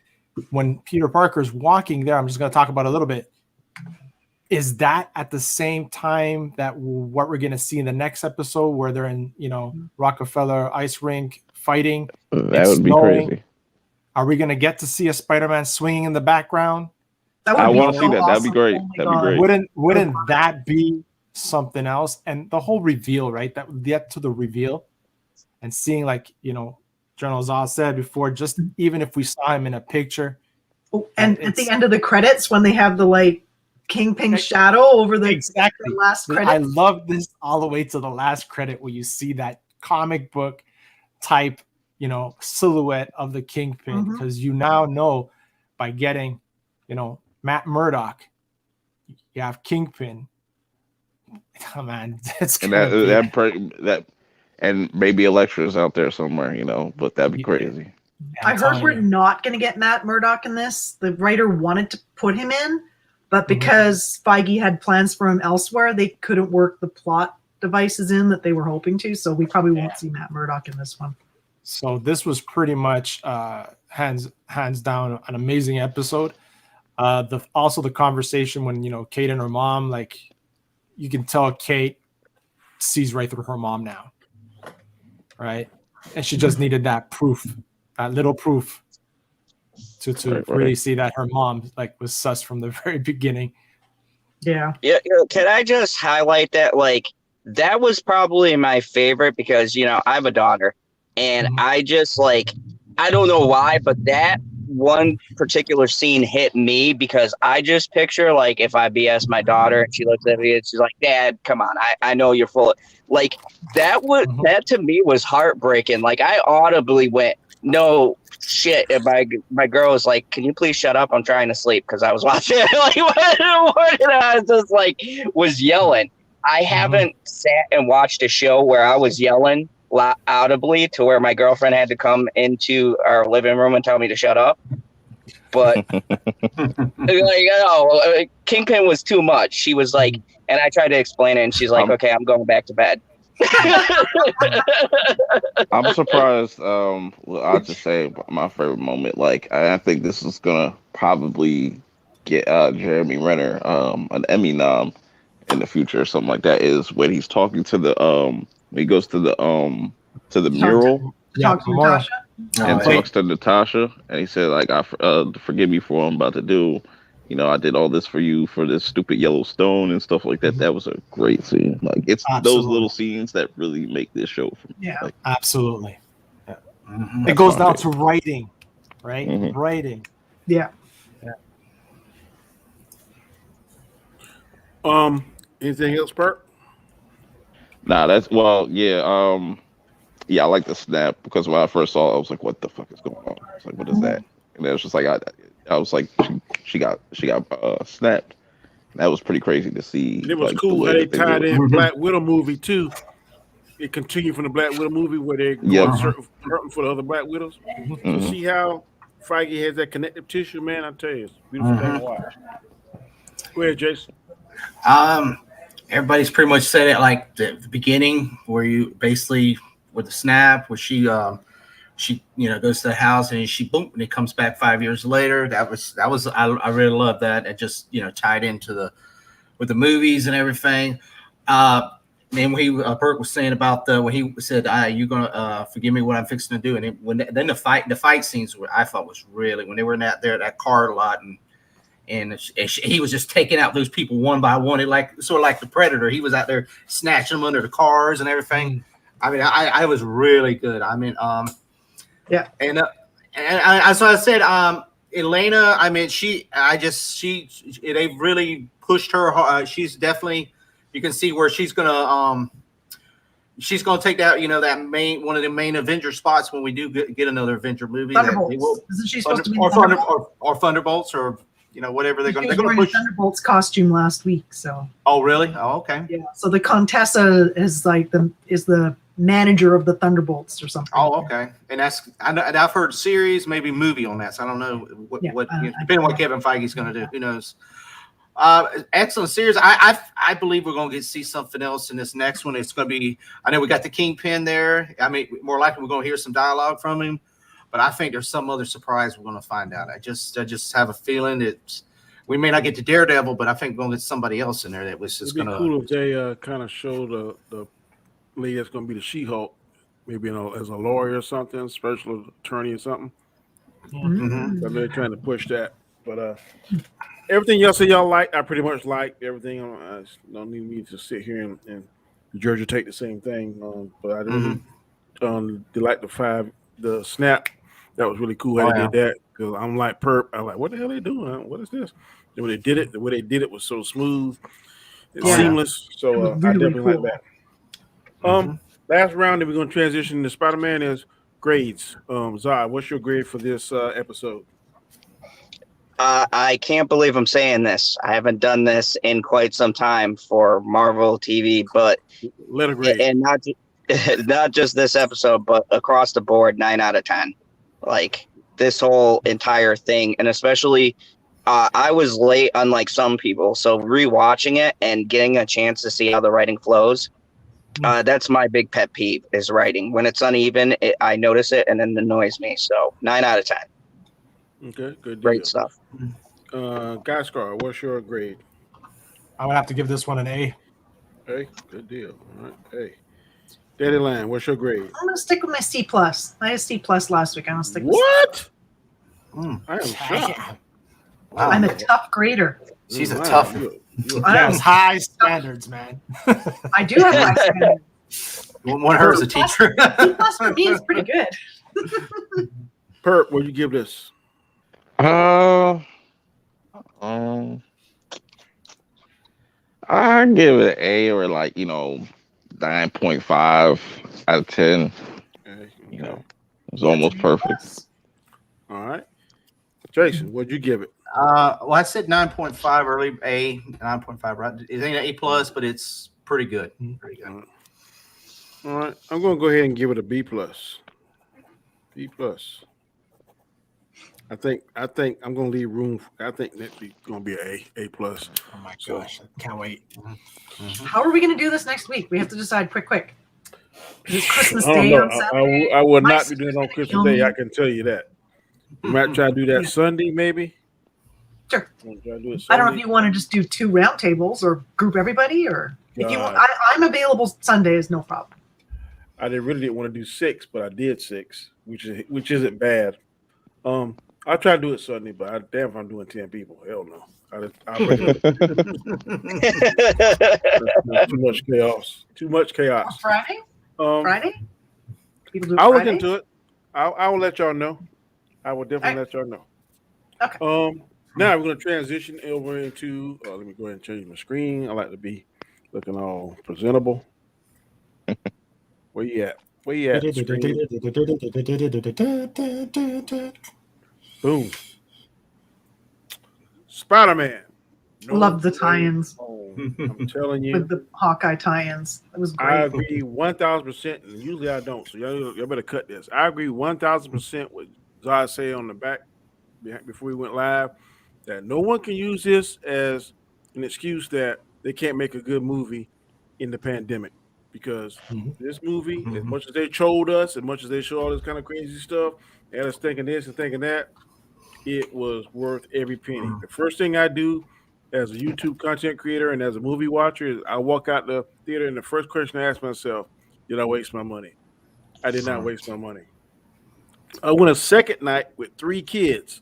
When Peter Parker's walking there, I'm just going to talk about it a little bit. Is that at the same time that what we're going to see in the next episode where they're in, Rockefeller ice rink fighting? That would be crazy. Are we going to get to see a Spider-Man swinging in the background? I want to see that. That'd be great. That'd be great. Wouldn't that be something else? And the whole reveal, right? That we get to the reveal and seeing General Zod said before, just even if we saw him in a picture. Oh, and at the end of the credits when they have the Kingpin shadow over the last credit. I love this all the way to the last credit where you see that comic book type, silhouette of the Kingpin, because you now know by getting, Matt Murdock, you have Kingpin. Oh man, it's and that and maybe Elektra's out there somewhere, but that'd be crazy. I heard we're not going to get Matt Murdock in this. The writer wanted to put him in, but because Feige had plans for him elsewhere, they couldn't work the plot devices in that they were hoping to. So we probably won't see Matt Murdock in this one. So this was pretty much hands down an amazing episode. The conversation when Kate and her mom, like you can tell Kate sees right through her mom now, right? And she just needed that proof, that little proof, to really see that her mom like was sus from the very beginning. Yeah. Yeah, can I just highlight that? Like, that was probably my favorite because, I have a daughter and I just like, I don't know why, but that one particular scene hit me because I just picture like if I BS my daughter and she looks at me and she's like, Dad, come on, I know you're full of like that to me was heartbreaking. Like I audibly went, no shit. And my girl was like, can you please shut up? I'm trying to sleep because I was watching it. Like what and I was just like was yelling. I haven't sat and watched a show where I was yelling audibly to where my girlfriend had to come into our living room and tell me to shut up. But Kingpin was too much. She was like, and I tried to explain it, and she's like, okay, I'm going back to bed. I'm surprised. I'll just say my favorite moment. Like, I think this is gonna probably get Jeremy Renner an Emmy nom in the future or something like that. Is when he's talking to the when he goes to the mural. Talk to Natasha. And talks to Natasha, and he said, like, forgive me for what I'm about to do. I did all this for you for this stupid yellow stone and stuff like that. That was a great scene. Like, it's those little scenes that really make this show. Absolutely. Yeah. It goes down to writing, right? Writing. Yeah. Anything else, Bert? Nah, yeah, I like the snap because when I first saw it, I was like, "What the fuck is going on?" I was like, "What is that?" And it was just like I was like, she got snapped. That was pretty crazy to see. And it was cool how they tied in Black Widow movie too. It continued from the Black Widow movie where they're hurting for the other Black Widows. So see how Feige has that connective tissue, man. I tell you, it's a beautiful thing to watch. Go ahead, Jason. Everybody's pretty much said it like the beginning where you basically with the snap where she goes to the house and she boom and it comes back 5 years later. That was I really love that. It just tied into with the movies and everything. And when Bert was saying about when he said, "You're gonna forgive me what I'm fixing to do," and then the fight scenes I thought was really when they were in that car lot and he was just taking out those people one by one. It sort of like the Predator. He was out there snatching them under the cars and everything. I mean, I was really good. I mean, yeah. And as I said, Elena. I mean, they really pushed her. She's definitely. You can see where she's gonna take that one of the main Avenger spots when we do get another Avenger movie. Thunderbolts. Isn't she supposed to be or Thunderbolts or whatever they're going to push. Thunderbolts costume last week. So. Oh really? Oh okay. Yeah. So the Contessa is like the manager of the Thunderbolts or something. Oh okay. And I've heard series, maybe movie on that. So I don't know depending on what Kevin Feige's going to do. Who knows? Excellent series. I believe we're going to see something else in this next one. It's going to be. I know we got the Kingpin there. I mean, more likely we're going to hear some dialogue from him. But I think there's some other surprise we're going to find out. I just have a feeling that we may not get to Daredevil, but I think we're going to get somebody else in there that was just going to. It'd be cool if they kind of show the lady that's going to be the She-Hulk, maybe as a lawyer or something, special attorney or something. So they're trying to push that. But everything y'all say y'all like, I pretty much like everything. I don't need me to sit here and regurgitate the same thing. But I really like the snap. That was really cool how they did that because I'm like Perp. I'm like, what the hell are they doing? What is this? And when they did it, the way they did it was so smooth, seamless. So I definitely like that. Last round that we're going to transition to Spider-Man is grades. Zod, what's your grade for this episode? I can't believe I'm saying this. I haven't done this in quite some time for Marvel TV, but letter grade, and not just this episode, but across the board, 9 out of 10. Like this whole entire thing, and especially I was late, unlike some people. So rewatching it and getting a chance to see how the writing flows, that's my big pet peeve is writing. When it's uneven, I notice it and then it annoys me. So 9 out of 10. Okay, good deal. Great stuff. Guy Scar, what's your grade? I would have to give this one an A. Hey, good deal. All right. Hey, Dandelion, what's your grade? I'm gonna stick with my C plus. I had C plus last week. I'm gonna stick with What? Mm. I am shocked. Wow. I'm a tough grader. She's a Wow, tough. you're I Yes, am- high standards, man. I do have high standards. One her as a teacher. C plus for me is pretty good. Perp, what do you give this? I give it an A or 9.5 out of 10. Okay. You know, it's almost perfect. All right. Jason, what'd you give it? Well, I said 9.5 early. A 9.5, right? It ain't an A plus, but it's pretty good. Pretty good. All right. I'm gonna go ahead and give it a B plus. B plus. I think I'm gonna leave room. I think next week's gonna be an A plus. Oh my gosh, I can't wait. How are we gonna do this next week? We have to decide quick. It's Christmas I don't Day know. on Saturday. I will My not be sister's doing it on gonna Christmas kill Day. me. I can tell you that. We might try to do that Yeah. Sunday, maybe. Sure. Wanna try to do it I don't know if Sunday? you want to just do 2 round tables or group everybody, or if you want. God. I'm available Sundays, no problem. I really didn't want to do 6, but I did 6, which isn't bad. I'll try to do it Sunday, but I damn if I'm doing 10 people. Hell no. I'll break it. Too much chaos. Too much Or chaos. Friday? Friday? People do it I'll look Friday? into it. I will let y'all know. I will definitely let y'all know. Okay. Now we're going to transition over into. Let me go ahead and change my screen. I like to be looking all presentable. Where you at? Where you at? Screen? Boom. Spiderman. Love the Way tie-ins. home. I'm telling you. With the Hawkeye tie-ins. It was I great. agree 1,000%, and usually I don't. So y'all better cut this. I agree 1,000% with Zod say on the back before we went live that no one can use this as an excuse that they can't make a good movie in the pandemic, because this movie, as much as they trolled us, as much as they show all this kind of crazy stuff, and us thinking this and thinking that, it was worth every penny. The first thing I do as a YouTube content creator and as a movie watcher is I walk out the theater and the first question I ask myself, did I waste my money? I did not waste my money. I went a second night with 3 kids,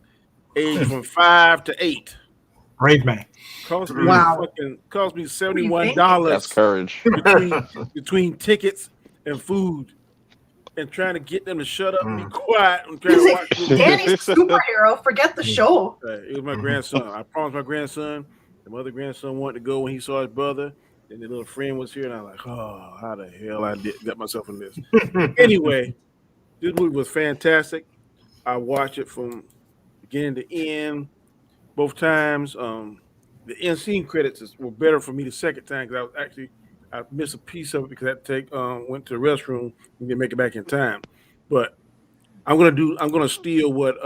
aged from 5 to 8. Brave man. Cost me $71 That's courage. between tickets and food, and trying to get them to shut up and be quiet and trying to watch the movie. Danny's a superhero. Forget the show. It was my grandson. I promised my grandson. The other grandson wanted to go when he saw his brother, and the little friend was here, and I was like, oh, how the hell I got myself in this. Anyway, this movie was fantastic. I watched it from beginning to end both times. The end scene credits were better for me the second time because I missed a piece of it because I had to went to the restroom and didn't make it back in time. But I'm gonna steal what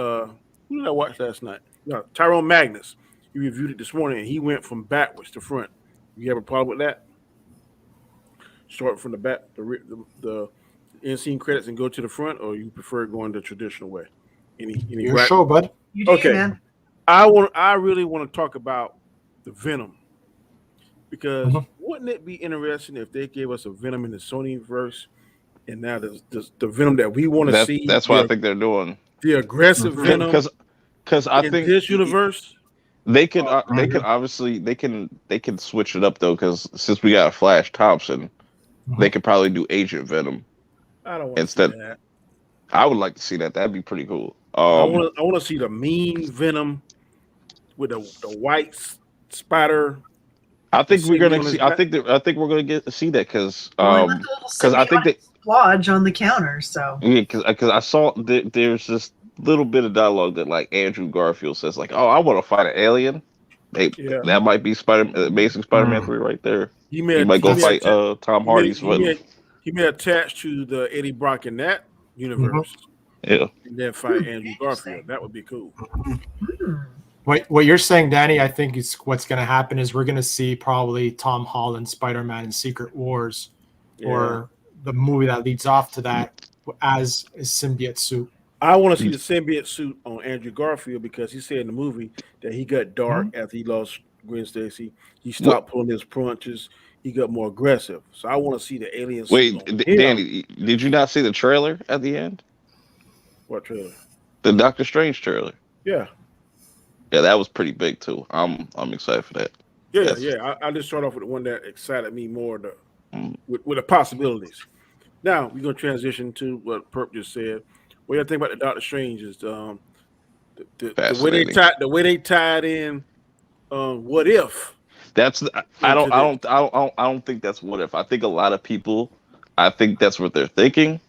who did I watch last night? No, Tyrone Magnus. He reviewed it this morning and he went from backwards to front. You have a problem with that? Start from the back, the end scene credits and go to the front, or you prefer going the traditional way? Your show, bud. You do, Okay. man. I really want to talk about the Venom, because wouldn't it be interesting if they gave us a Venom in the Sony verse, and now the Venom that we want to see? That's what I think they're doing. The aggressive Venom, because I in think this universe they can obviously they can switch it up though, because since we got Flash Thompson, they could probably do Agent Venom. I don't want instead. to see that. I would like to see that. That'd be pretty cool. I want to see the mean Venom with the white spider. I think we're gonna see. I think we're gonna get to see that because I think that lodge on the counter. So yeah, because I saw there's this little bit of dialogue that like Andrew Garfield says like, oh, I want to fight an alien. That might be Amazing Spider-Man 3 right there. He might go fight Tom Hardy's Venom. He may attach to the Eddie Brock in that universe. Yeah, and then fight Andrew Garfield. That would be cool. What you're saying, Danny, I think is what's going to happen is we're going to see probably Tom Holland Spider-Man in Secret Wars, or the movie that leads off to that as a symbiote suit. I want to see the symbiote suit on Andrew Garfield because he said in the movie that he got dark after he lost Gwen Stacy. He stopped pulling his punches. He got more aggressive. So I want to see the alien suit Wait, on him. Danny, did you not see the trailer at the end? What trailer? The Doctor Strange trailer. Yeah. Yeah, that was pretty big too. I'm excited for that. Yeah. I just start off with the one that excited me more with the possibilities. Now we're gonna transition to what Perp just said. What do you think about the Doctor Strange is the way they tied in what if? That's I don't think that's what if. I think a lot of people I think that's what they're thinking.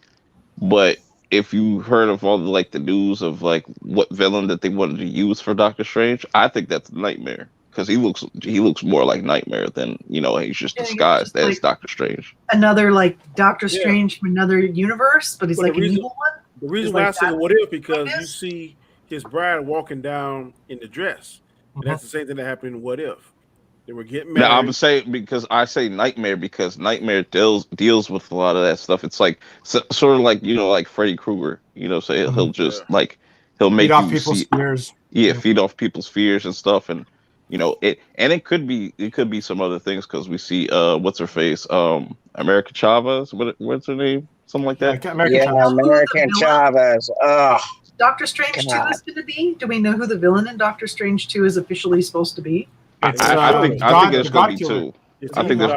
But if you heard of all the news of what villain that they wanted to use for Doctor Strange, I think that's Nightmare because he looks more like Nightmare than he's just disguised as Doctor Strange. Another Doctor Strange from another universe, but he's an evil one. The reason why I say what if because you see his bride walking down in the dress, and that's the same thing that happened in What If. They were getting married. Now I'm saying because I say Nightmare because Nightmare deals with a lot of that stuff. It's sort of like Freddy Krueger. So he'll just he'll make feed off you people's see, fears. Yeah, feed off people's fears and stuff, and it could be some other things because we see what's her face, America Chavez. What's her name? Something like that. American Chavez. Ugh. Doctor Strange 2 is going to be? Do we know who the villain in Doctor Strange 2 is officially supposed to be? I think there's going to be two. I think there's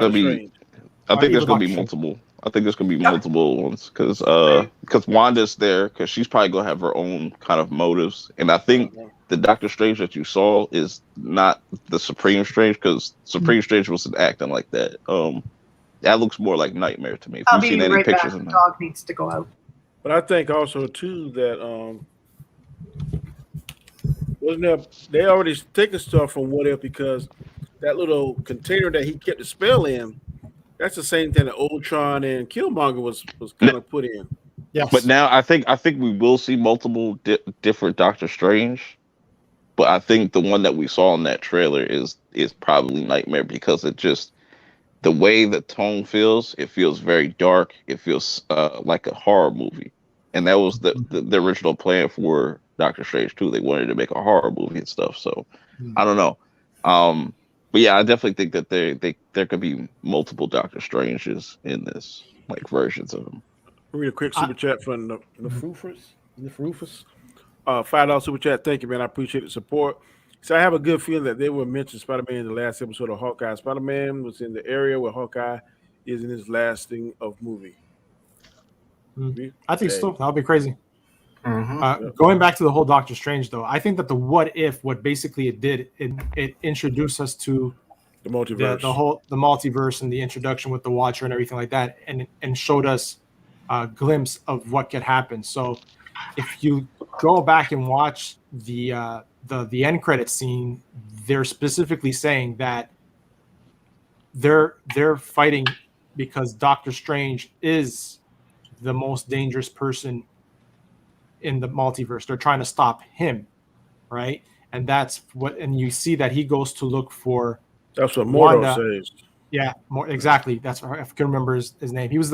going to be multiple. I think there's going to be multiple ones because Wanda's there because she's probably going to have her own kind of motives, and I think the Doctor Strange that you saw is not the Supreme Strange because Supreme Strange wasn't acting like that. That looks more like Nightmare to me. If you've seen any pictures of that, dog needs to go out. But I think also too that they already taken stuff from What If because that little container that he kept the spell in, that's the same thing that Ultron and Killmonger was kind of put in. Yes. But now I think we will see multiple different Doctor Strange. But I think the one that we saw in that trailer is probably Nightmare because it just the way the tone feels. It feels very dark. It feels like a horror movie, and that was the original plan for Doctor Strange 2. They wanted to make a horror movie and stuff. So I don't know. But yeah, I definitely think that there could be multiple Doctor Stranges in this, versions of them. Read a quick super chat from the Rufus. $5 super chat. Thank you, man. I appreciate the support. So I have a good feeling that they will mention Spider-Man in the last episode of Hawkeye. Spider-Man was in the area where Hawkeye is in his last thing of movie. I think so. That would be crazy. Going back to the whole Doctor Strange, though, I think that the what basically it did, it introduced us to the multiverse, the multiverse and the introduction with the Watcher and everything like that, and showed us a glimpse of what could happen. So if you go back and watch the end credit scene, they're specifically saying that they're fighting because Doctor Strange is the most dangerous person in the multiverse. They're trying to stop him, right? And and you see that he goes to look for. That's what Mordo says. Yeah, exactly. That's I can remember his name. He was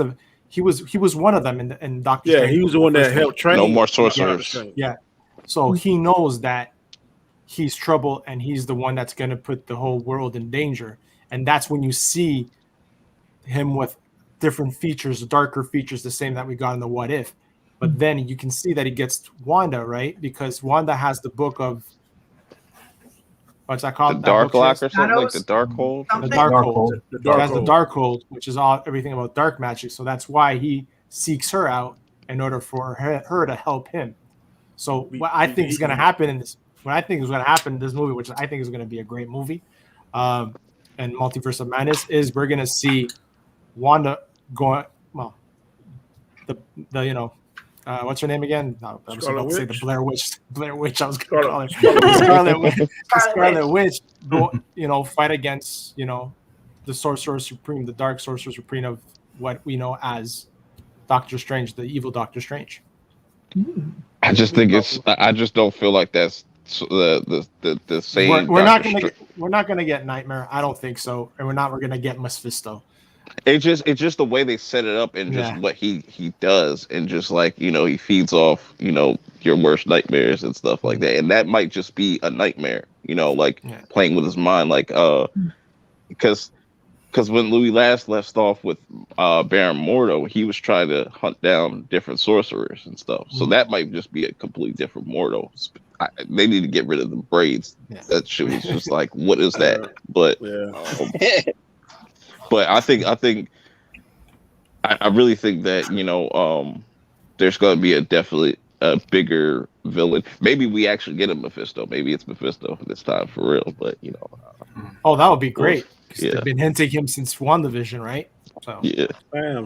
one of them in Doctor Strange. Yeah, he was the one that helped train. No more sorcerers. Yeah. So he knows that he's trouble and he's the one that's going to put the whole world in danger. And that's when you see him with different features, darker features, the same that we got in the What If. But then you can see that he gets Wanda, right? Because Wanda has the book of what's that called? The Dark Lock or something like the Dark Hold. The Dark Hold. It has the Dark Hold, which is everything about dark magic. So that's why he seeks her out in order for her to help him. So what I think is going to happen in this, movie, which I think is going to be a great movie, and Multiverse of Madness, is we're going to see Wanda going. Well, what's her name again? No, I was about to say the Blair Witch. Blair Witch. I was going to call her Scarlet Witch. Scarlet Witch. Go, fight against the Sorcerer Supreme, the Dark Sorcerer Supreme of what we know as Doctor Strange, the evil Doctor Strange. I just think I just don't feel like that's the same. We're not going to get Nightmare. I don't think so, and we're going to get Mephisto. It's just the way they set it up and just what he does, and just like he feeds off your worst nightmares and stuff like that, and that might just be a nightmare, like playing with his mind, like because when Louis last left off with Baron Mordo, he was trying to hunt down different sorcerers and stuff, so that might just be a completely different Mordo. They need to get rid of the braids. That shit was just like, what is that? But but I really think that there's going to be a bigger villain. Maybe we actually get a Mephisto. Maybe it's Mephisto this time for real. But oh, that would be great. They've been hinting him since WandaVision, right? So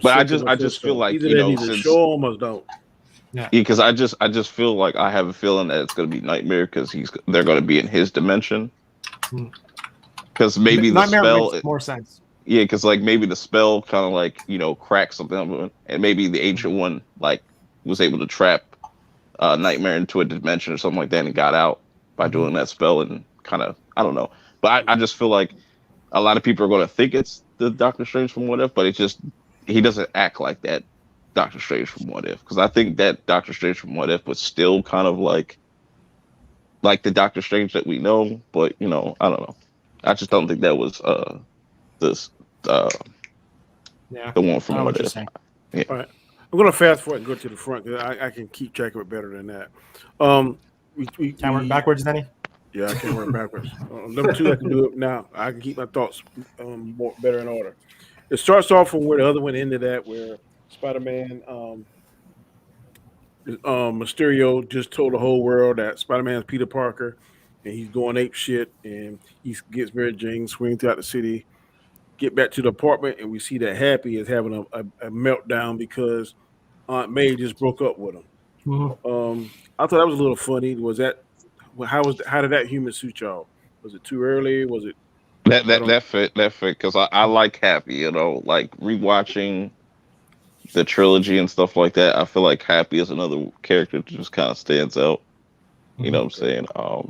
but I just feel like either they need to show him or don't. Yeah, because I just feel like I have a feeling that it's going to be Nightmare because they're going to be in his dimension. Because maybe the Nightmare spell makes more sense. Yeah, because like maybe the spell kind of like cracks something, and maybe the Ancient One like was able to trap Nightmare into a dimension or something like that and got out by doing that spell, and kind of I don't know, but I just feel like a lot of people are going to think it's the Doctor Strange from What If, but it's just he doesn't act like that Doctor Strange from What If, because I think that Doctor Strange from What If was still kind of like the Doctor Strange that we know, but I don't know. I just don't think that was the one from What If. Yeah. All right. I'm going to fast forward and go to the front because I can keep track of it better than that. Can I work backwards, Danny? Yeah, I can work backwards. Number two, I can do it now. I can keep my thoughts better in order. It starts off from where the other one ended at, where Spider-Man, Mysterio just told the whole world that Spider-Man is Peter Parker, and he's going ape shit, and he gets Mary Jane swinging throughout the city. Get back to the apartment, and we see that Happy is having a meltdown because Aunt May just broke up with him. I thought that was a little funny. Was that how did that human suit y'all? Was it too early? Was it that fit because I like Happy, like rewatching the trilogy and stuff like that. I feel like Happy is another character that just kind of stands out. You know what I'm saying? I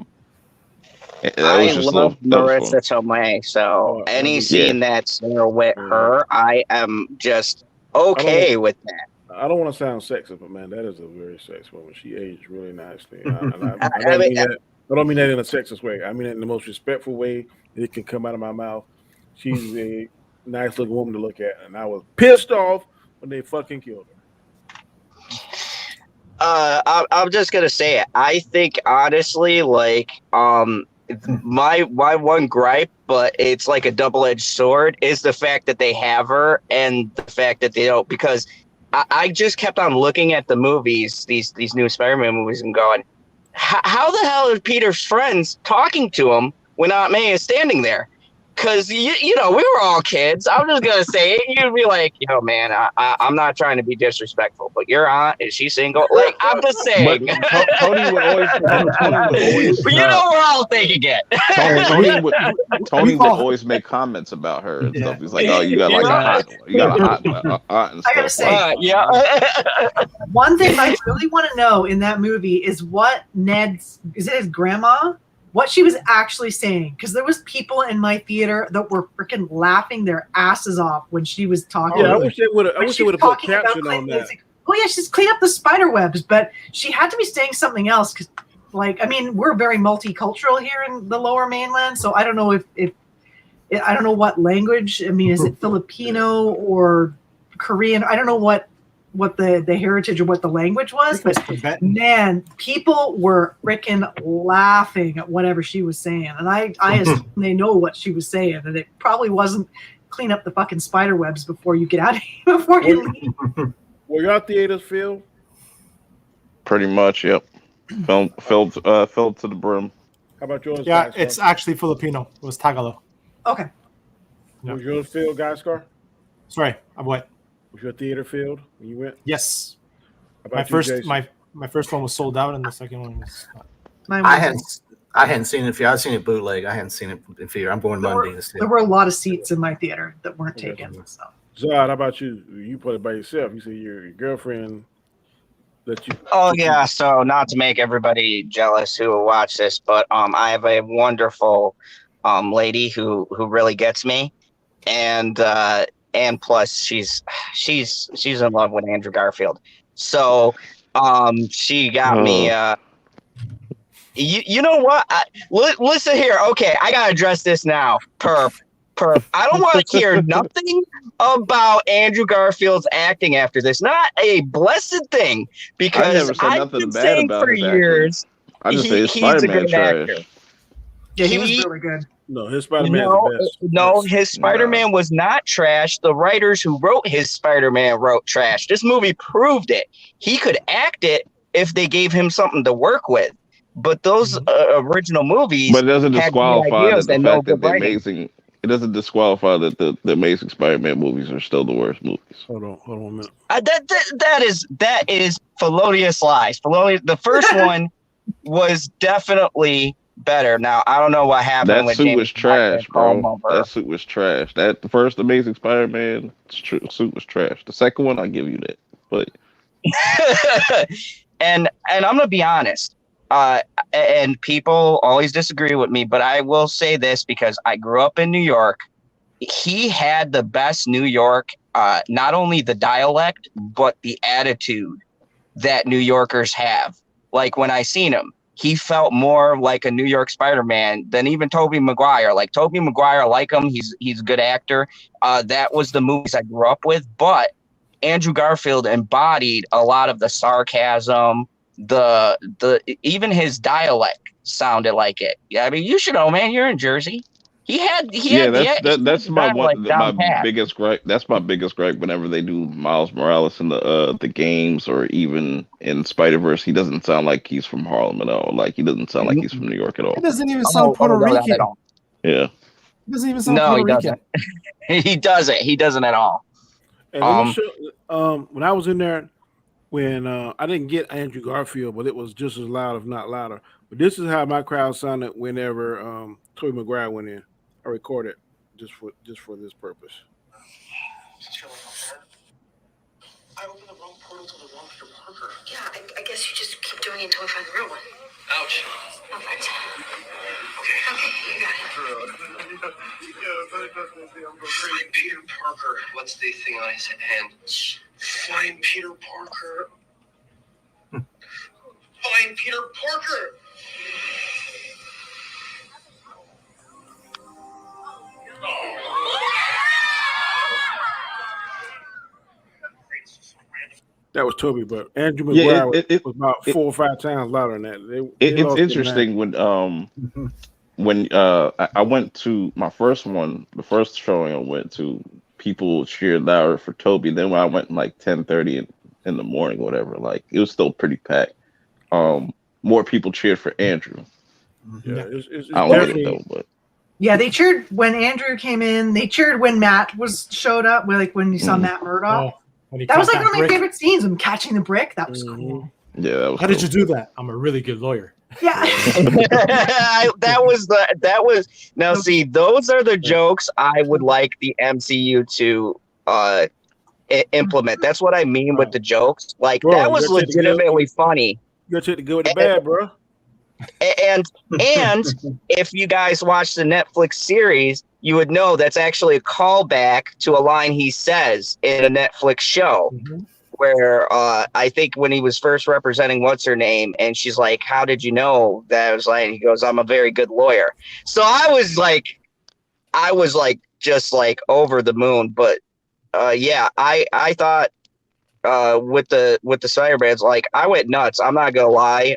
love Marissa Tomei, so any scene that's there with her, I am just okay with that. I don't want to sound sexist, but man, that is a very sexy woman. She aged really nicely. I don't mean that in a sexist way. I mean it in the most respectful way that it can come out of my mouth. She's a nice looking woman to look at, and I was pissed off when they fucking killed her. I'm just gonna say it. I think honestly, like, my one gripe, but it's like a double-edged sword, is the fact that they have her and the fact that they don't, because I just kept on looking at the movies, these new Spider-Man movies, and going, how the hell are Peter's friends talking to him when Aunt May is standing there? Because, we were all kids. I'm just going to say it. You'd be like, man, I'm not trying to be disrespectful, but your aunt, is she single? Like, I'm just saying. Tony would always but we're all thinking it. Tony would always make comments about her and stuff. He's like, oh, you got like a hot aunt and stuff. I got to say, one thing I really want to know in that movie is what is it his grandma? What she was actually saying, because there was people in my theater that were freaking laughing their asses off when she was talking. Yeah, I wish they would have put caption on that. Oh yeah, she's cleaned up the spider webs, but she had to be saying something else because, we're very multicultural here in the Lower Mainland, so I don't know if I don't know what language. I mean, is it Filipino or Korean? I don't know what the heritage or what the language was, but man, people were freaking laughing at whatever she was saying, and I assume they know what she was saying, and it probably wasn't clean up the fucking spider webs before you get out of here, before you leave. Were your theaters filled? Pretty much, yep. Filled to the brim. How about yours? Yeah, it's actually Filipino. It was Tagalog. Okay. Was yours filled, Guy Scar? Sorry, what? Was your theater filled when you went? Yes. My first one was sold out, and the second one was not. I hadn't seen it. I've seen it bootleg. I hadn't seen it in theater. I'm going Monday. There were a lot of seats in my theater that weren't taken. So. Zod, how about you? You put it by yourself. You said your girlfriend that you. Oh yeah. So not to make everybody jealous who will watch this, but I have a wonderful lady who really gets me, and and plus she's in love with Andrew Garfield. So she got me. You know what? Listen here. Okay, I gotta address this now. Perp. I don't want to hear nothing about Andrew Garfield's acting after this. Not a blessed thing, because I never said I've nothing been bad saying about for his years I just say his he's a Spider-Man great trash. actor. Yeah, he was really good. No, his Spider-Man is the best. No, his Spider-Man was not trash. The writers who wrote his Spider-Man wrote trash. This movie proved it. He could act it if they gave him something to work with. But those original movies But it doesn't had great disqualify ideas that the and no fact that good the writing. amazing. It doesn't disqualify that the Amazing Spider-Man movies are still the worst movies. Hold on a minute. That is felonious lies. The first one was definitely better. Now I don't know what happened That with suit James was trash, Comb bro. over. That suit was trash. That the first Amazing Spider-Man suit was trash. The second one, I give you that. But and I'm gonna be honest. And people always disagree with me, but I will say this because I grew up in New York. He had the best New York, not only the dialect, but the attitude that New Yorkers have. Like when I seen him, he felt more like a New York Spider-Man than even Tobey Maguire. Like Tobey Maguire, I like him. He's a good actor. That was the movies I grew up with. But Andrew Garfield embodied a lot of the sarcasm, the even his dialect sounded like it. Yeah, I mean, you should know, man. You're in Jersey. That's my biggest gripe. That's my biggest gripe whenever they do Miles Morales in the games or even in Spider-Verse. He doesn't sound like he's from Harlem at all. Like he doesn't sound like he's from New York at all. It doesn't even sound Puerto no, Rican. not at all. Yeah. It doesn't even sound No, Puerto he Rican. doesn't. He doesn't at all. And when I was in there, when I didn't get Andrew Garfield, but it was just as loud, if not louder. But this is how my crowd sounded whenever Tobey Maguire went in. I recorded just for this purpose. I opened the wrong portal to the wrong Peter Parker. Yeah, I guess you just keep doing it until we find the real one. Ouch. Perfect. Okay, you got it. Find Peter Parker. What's the thing on his hand? Find Peter Parker. Find Peter Parker. That was Toby, but Andrew Maguire was about 4 or 5 times louder than that. It's interesting when I went to my first one, the first showing I went to, people cheered louder for Toby. Then when I went like 10:30 in the morning, whatever, like it was still pretty packed. More people cheered for Andrew. Yeah, it's I don't get it though, but yeah, they cheered when Andrew came in. They cheered when Matt showed up. Like when you saw Matt Murdock. That was like one of my favorite scenes. Him catching the brick. That was cool. Yeah, that was How did you do that? I'm a really good lawyer. Yeah. that was now see, those are the jokes I would like the MCU to implement. That's what I mean with the jokes. Like, bro, that was legitimately funny. You gotta take the good with the bad, bro. And if you guys watch the Netflix series, you would know that's actually a callback to a line he says in a Netflix show, where I think when he was first representing what's her name, and she's like, "How did you know that?" I was like, he goes, "I'm a very good lawyer." So I was like just like over the moon. But yeah, I thought with the Spider-Mans, like I went nuts. I'm not gonna lie.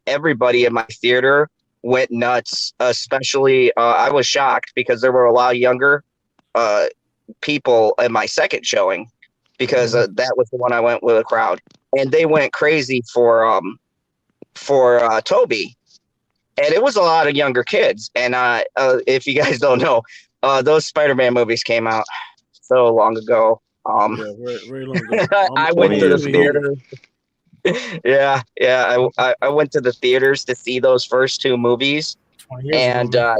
Everybody in my theater went nuts, especially I was shocked because there were a lot of younger people in my second showing, because that was the one I went with a crowd, and they went crazy for Toby, and it was a lot of younger kids. And if you guys don't know, those Spider-Man movies came out so long ago. Very long ago. I went to the theater. Yeah. I went to the theaters to see those first two movies, and to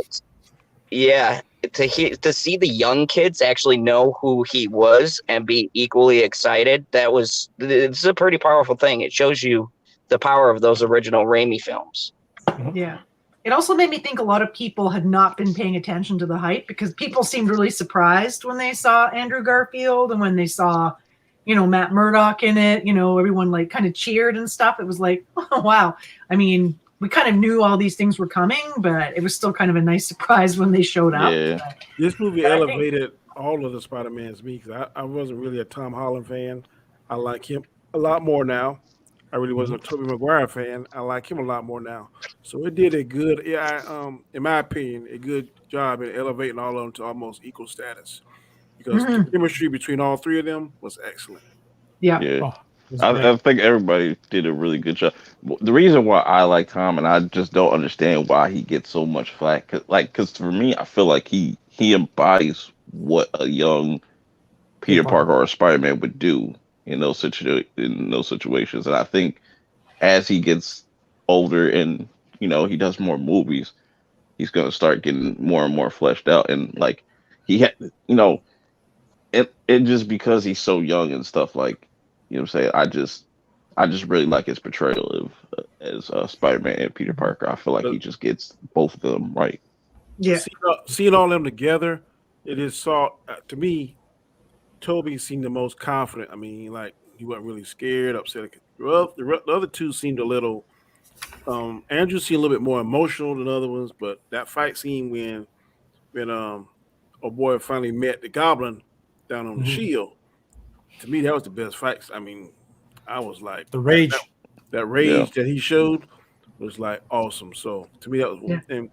see the young kids actually know who he was and be equally excited. It's a pretty powerful thing. It shows you the power of those original Raimi films. Yeah. It also made me think a lot of people had not been paying attention to the hype because people seemed really surprised when they saw Andrew Garfield and when they saw, Matt Murdock in it. Everyone like kind of cheered and stuff. It was like, oh, wow. I mean, we kind of knew all these things were coming, but it was still kind of a nice surprise when they showed up. Yeah. This movie elevated all of the Spider-Mans to me because I wasn't really a Tom Holland fan. I like him a lot more now. I really wasn't a Tobey Maguire fan. I like him a lot more now. So it did a good, in my opinion, a good job in elevating all of them to almost equal status because the chemistry between all three of them was excellent. Yeah. Oh, I think everybody did a really good job. The reason why I like Tom, and I just don't understand why he gets so much flack, because for me, I feel like he embodies what a young Peter Parker or Spider-Man would do in those situations. And I think as he gets older and he does more movies, he's going to start getting more and more fleshed out. And like he had, it just because he's so young and stuff, like, what I'm saying, I just really like his portrayal of as Spider-Man and Peter Parker. I feel like he just gets both of them right. Yeah. Seeing all of them together, it is to me. Toby seemed the most confident. I mean, like he wasn't really scared, upset. Well, the other two seemed a little. Andrew seemed a little bit more emotional than other ones, but that fight scene when our boy finally met the Goblin down on the shield, to me that was the best fight. I mean, I was like the rage, that rage that he showed was like awesome. So to me that was and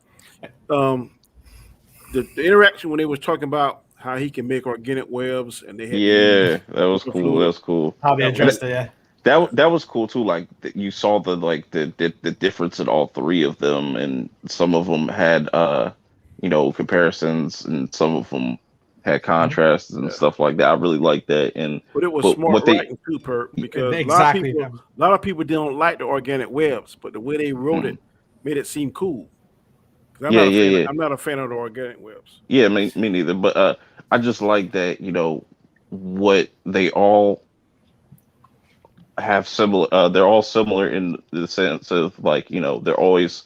the interaction when they was talking about how he can make organic webs, and they had that was cool. That was cool. How they addressed it, That was cool too. Like you saw the difference in all three of them, and some of them had comparisons, and some of them had contrasts and stuff like that. I really like that. But it was smart writing too, Perk, because a lot of people don't like the organic webs, but the way they wrote it made it seem cool. I'm not a fan of the organic webs. Yeah, me neither. But I just like that, what they all have similar. They're all similar in the sense of like, they're always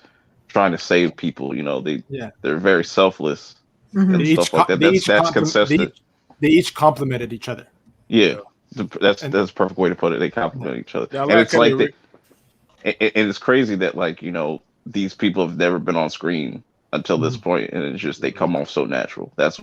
trying to save people. They're very selfless and stuff like that. That's consistent. They each complemented each other. Yeah, that's a perfect way to put it. They complement each other, and it's like and it's crazy that like these people have never been on screen until this point, and it's just they come off so natural. That's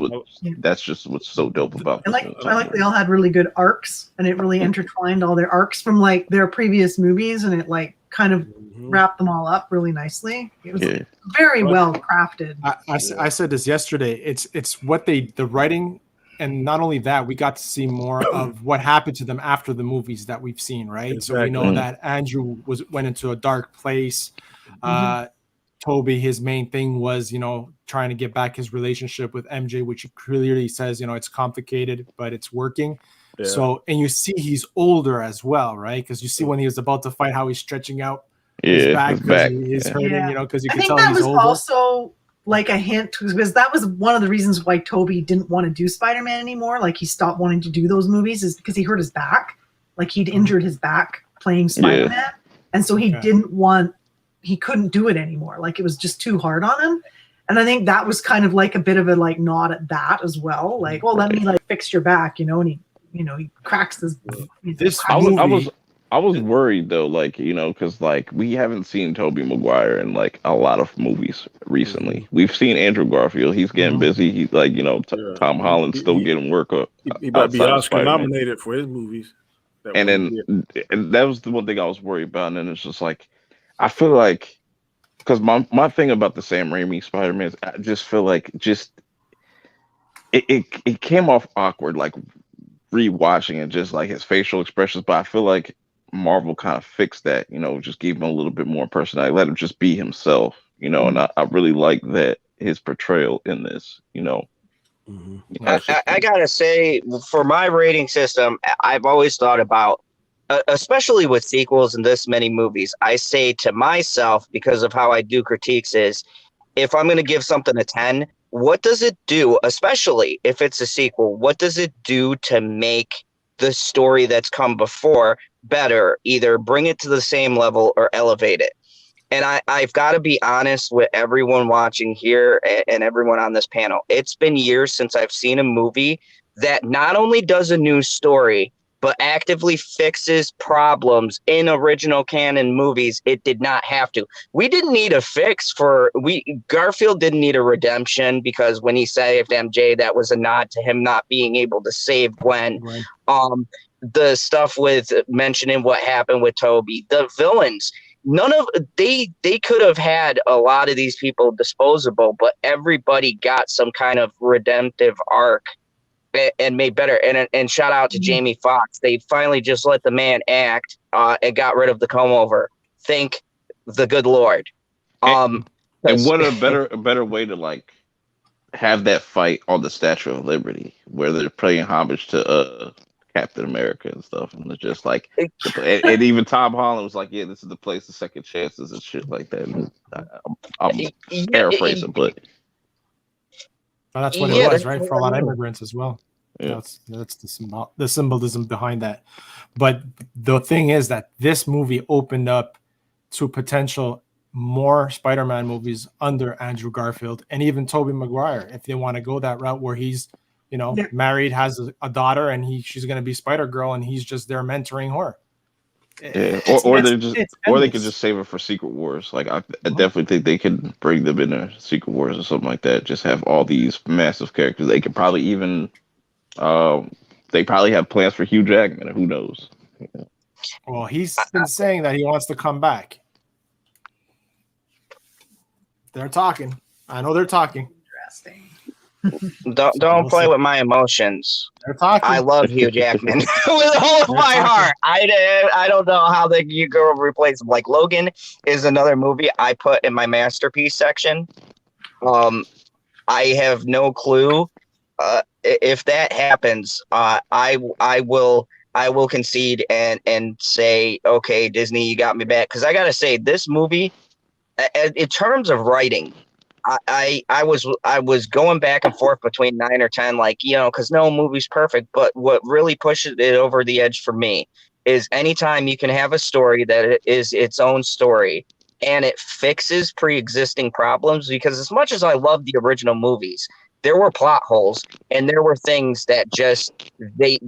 just what's so dope about it. I like they all had really good arcs, and it really intertwined all their arcs from like their previous movies, and it like kind of wrapped them all up really nicely. It was very well crafted. I said this yesterday. It's what the writing, and not only that, we got to see more of what happened to them after the movies that we've seen, right? Exactly. So we know that Andrew went into a dark place. Toby, his main thing was, trying to get back his relationship with MJ, which he clearly says, it's complicated, but it's working. Yeah. So, and you see he's older as well, right? Because you see when he was about to fight, how he's stretching out his back because he's hurting, because you can tell he's older. I think that was also like a hint, because that was one of the reasons why Toby didn't want to do Spider-Man anymore. Like he stopped wanting to do those movies is because he hurt his back. Like he'd injured his back playing Spider-Man. Yeah. And so he he couldn't do it anymore. Like it was just too hard on him. And I think that was kind of like a bit of a like nod at that as well. Like, well, let me like fix your back, and he cracks his. I was worried though, like, because like we haven't seen Tobey Maguire in like a lot of movies recently. We've seen Andrew Garfield. He's getting busy. He's like, Tom Holland's still getting work up. He might be Oscar nominated for his movies. And that was the one thing I was worried about. And then it's just like, I feel like, because my thing about the Sam Raimi Spider-Man is I just feel like it came off awkward, like rewatching it, just like his facial expressions. But I feel like Marvel kind of fixed that, just gave him a little bit more personality, let him just be himself, and I really like that his portrayal in this, I gotta say, for my rating system, I've always thought about, especially with sequels and this many movies, I say to myself, because of how I do critiques, is if I'm going to give something a 10, what does it do, especially if it's a sequel, what does it do to make the story that's come before better, either bring it to the same level or elevate it? And I've got to be honest with everyone watching here and everyone on this panel. It's been years since I've seen a movie that not only does a new story, but actively fixes problems in original canon movies it did not have to. We didn't need a fix Garfield didn't need a redemption, because when he saved MJ, that was a nod to him not being able to save Gwen. Right. The stuff with mentioning what happened with Toby, the villains, they could have had a lot of these people disposable, but everybody got some kind of redemptive arc and made better. And shout out to Jamie Foxx. They finally just let the man act and got rid of the comb over. Thank the good Lord. And what a better way to like have that fight on the Statue of Liberty, where they're paying homage to Captain America and stuff, and it's just like, and even Tom Holland was like, "Yeah, this is the place of second chances and shit like that." And I'm paraphrasing, but Well, that's what it was, right? For a lot of immigrants as well. Yeah. That's the symbolism behind that. But the thing is that this movie opened up to potential more Spider-Man movies under Andrew Garfield and even Tobey Maguire, if they want to go that route where he's, married, has a daughter, and she's going to be Spider-Girl, and he's just there mentoring her. Yeah, or they could just save it for Secret Wars. Like I definitely think they could bring them into Secret Wars or something like that. Just have all these massive characters. They could probably even, they probably have plans for Hugh Jackman. Who knows? Yeah. Well, he's been saying that he wants to come back. They're talking. I know they're talking. Interesting. Don't play with my emotions. They're talking. I love Hugh Jackman with all of my heart. I don't know how you go replace him. Like Logan is another movie I put in my masterpiece section. I have no clue. If that happens, I will concede and say, okay, Disney, you got me back. Because I gotta say, this movie, in terms of writing, I was going back and forth between 9 or 10, because no movie's perfect. But what really pushes it over the edge for me is anytime you can have a story that is its own story and it fixes pre-existing problems. Because as much as I love the original movies, there were plot holes and there were things that just they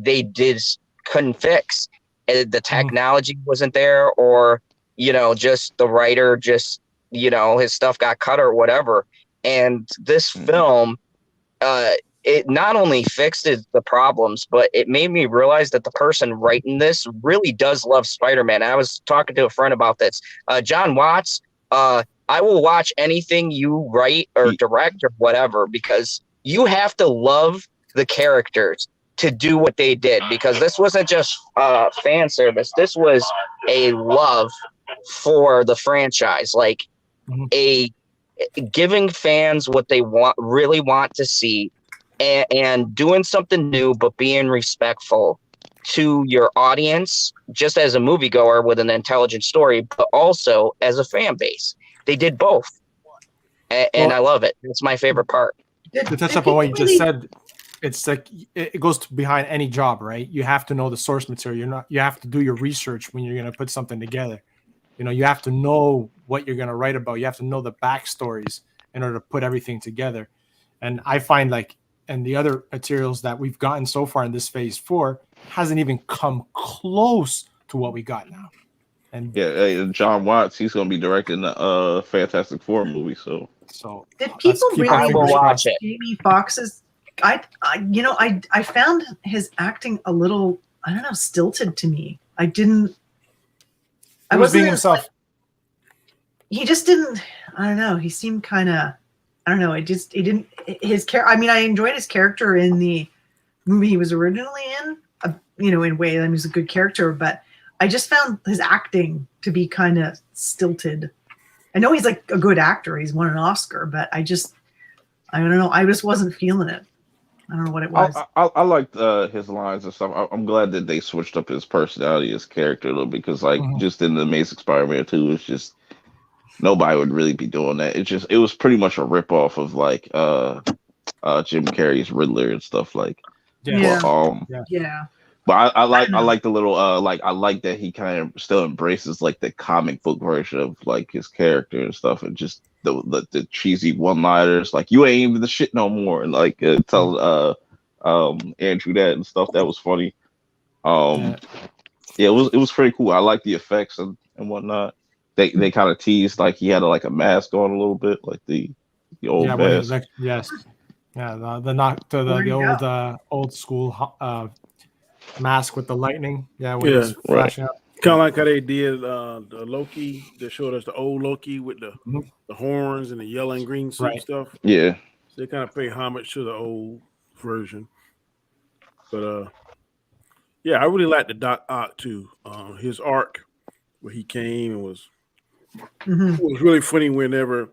couldn't fix. The technology wasn't there, or just the writer his stuff got cut or whatever. And this film, it not only fixed the problems, but it made me realize that the person writing this really does love Spider-Man. I was talking to a friend about this. John Watts, I will watch anything you write or direct or whatever, because you have to love the characters to do what they did, because this wasn't just fan service. This was a love for the franchise. Like, giving fans what they really want to see, and doing something new, but being respectful to your audience, just as a moviegoer with an intelligent story, but also as a fan base. They did both, and I love it. It's my favorite part. To touch up on what you just said, it's like it goes behind any job, right? You have to know the source material. You have to do your research when you're going to put something together. You have to know what you're going to write about. You have to know the backstories in order to put everything together. And I find and the other materials that we've gotten so far in this phase 4 hasn't even come close to what we got now. And John Watts, he's going to be directing the Fantastic Four movie. So did people really watch it? Jamie Foxx's? I found his acting a little, I don't know, stilted to me. I didn't. He was being himself. He just didn't. I don't know. He seemed kind of. I don't know. He didn't. His character. I mean, I enjoyed his character in the movie he was originally in. In a way, he was a good character, but I just found his acting to be kind of stilted. I know he's like a good actor. He's won an Oscar, but I don't know. I just wasn't feeling it. I don't know what it was. I liked his lines and stuff. I'm glad that they switched up his personality, his character a little bit, because just in the Amazing Spider-Man 2, it's just nobody would really be doing that. It was pretty much a ripoff of Jim Carrey's Riddler and stuff like. Yeah. But I like don't I know. like the little like I like that he kind of still embraces like the comic book version of like his character and stuff, and just the cheesy one liners like you ain't even the shit no more, and like tell Andrew that and stuff. That was funny. Yeah. Yeah, it was pretty cool. I like the effects and whatnot. They kind of teased like he had like a mask on a little bit, like the old Yeah, when it, mask. yes, yeah, the you old go. old school mask with the lightning. Yeah, when it Yeah, was flashing up. kind of like how they did the Loki. They showed us the old Loki with Mhm. the horns and the yellow and green suit Right. stuff. Yeah, So they kind of pay homage to the old version. But yeah, I really like the Doc Ock too. His arc where he came and Mhm. it was really funny whenever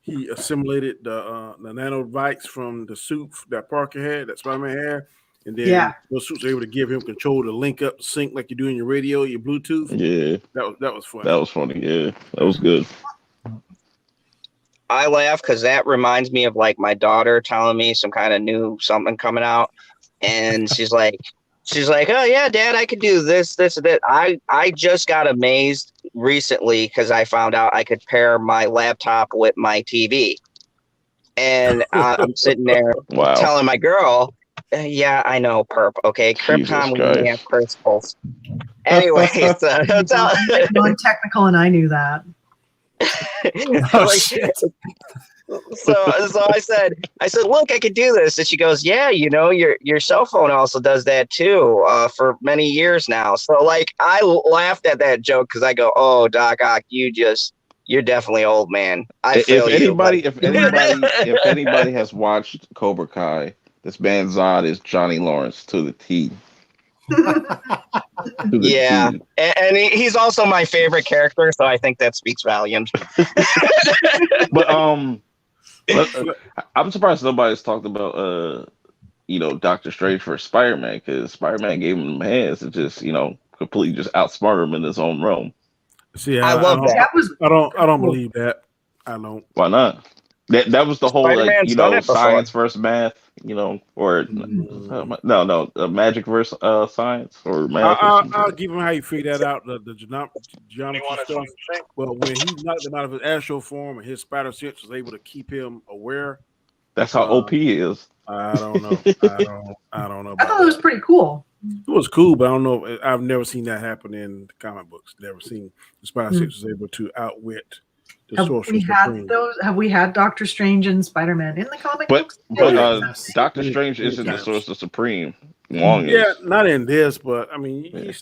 he assimilated the nanobites from the suit that Parker had, that Spider-Man had, and then Yeah. those suits were able to give him control to link up, sync like you do in your radio, your Bluetooth. yeah, That was funny. that was funny. Yeah, that was good. I laugh because that reminds me of like my daughter telling me some kind of new something coming out, and she's like, oh yeah, Dad, I could do this, this, and that. I just got amazed recently because I found out I could pair my laptop with my TV, and I'm sitting there Wow, telling my girl, yeah, I know, perp. Okay, Jesus Krypton, we may have Christ. principles. Anyways, I'm non-technical, and I knew that. Oh like, shit! so I said, look, I could do this. And she goes, yeah, you know, your cell phone also does that too, for many years now. So like, I laughed at that joke because I go, oh, Doc Ock, you're definitely old, man. I feel you. Like, If anybody has watched Cobra Kai, this man Zod is Johnny Lawrence to the T. To the yeah, T. and he's also my favorite character, so I think that speaks volumes. But I'm surprised nobody's talked about Doctor Strange for Spider-Man, because Spider-Man gave him hands and just completely just outsmarted him in his own realm. See, I love that. That was I don't believe that. I don't. Why not? That was the whole Spider-Man's done it before. science versus math, or no, magic versus science or math. I'll give him how you figure that out, the geometry stuff. But when he knocked him out of his astral form and his spider sense was able to keep him aware, That's how OP is. I don't know. I don't know. I About thought it was pretty cool. It was cool, but I don't know. I've never seen that happen in the comic books. Never seen the Spider Sense was able to outwit the Sorcerer Supreme. Have we had Doctor Strange and Spider-Man in the comic books? But Doctor Strange isn't the Sorcerer Supreme. Yeah, not in this, but I mean,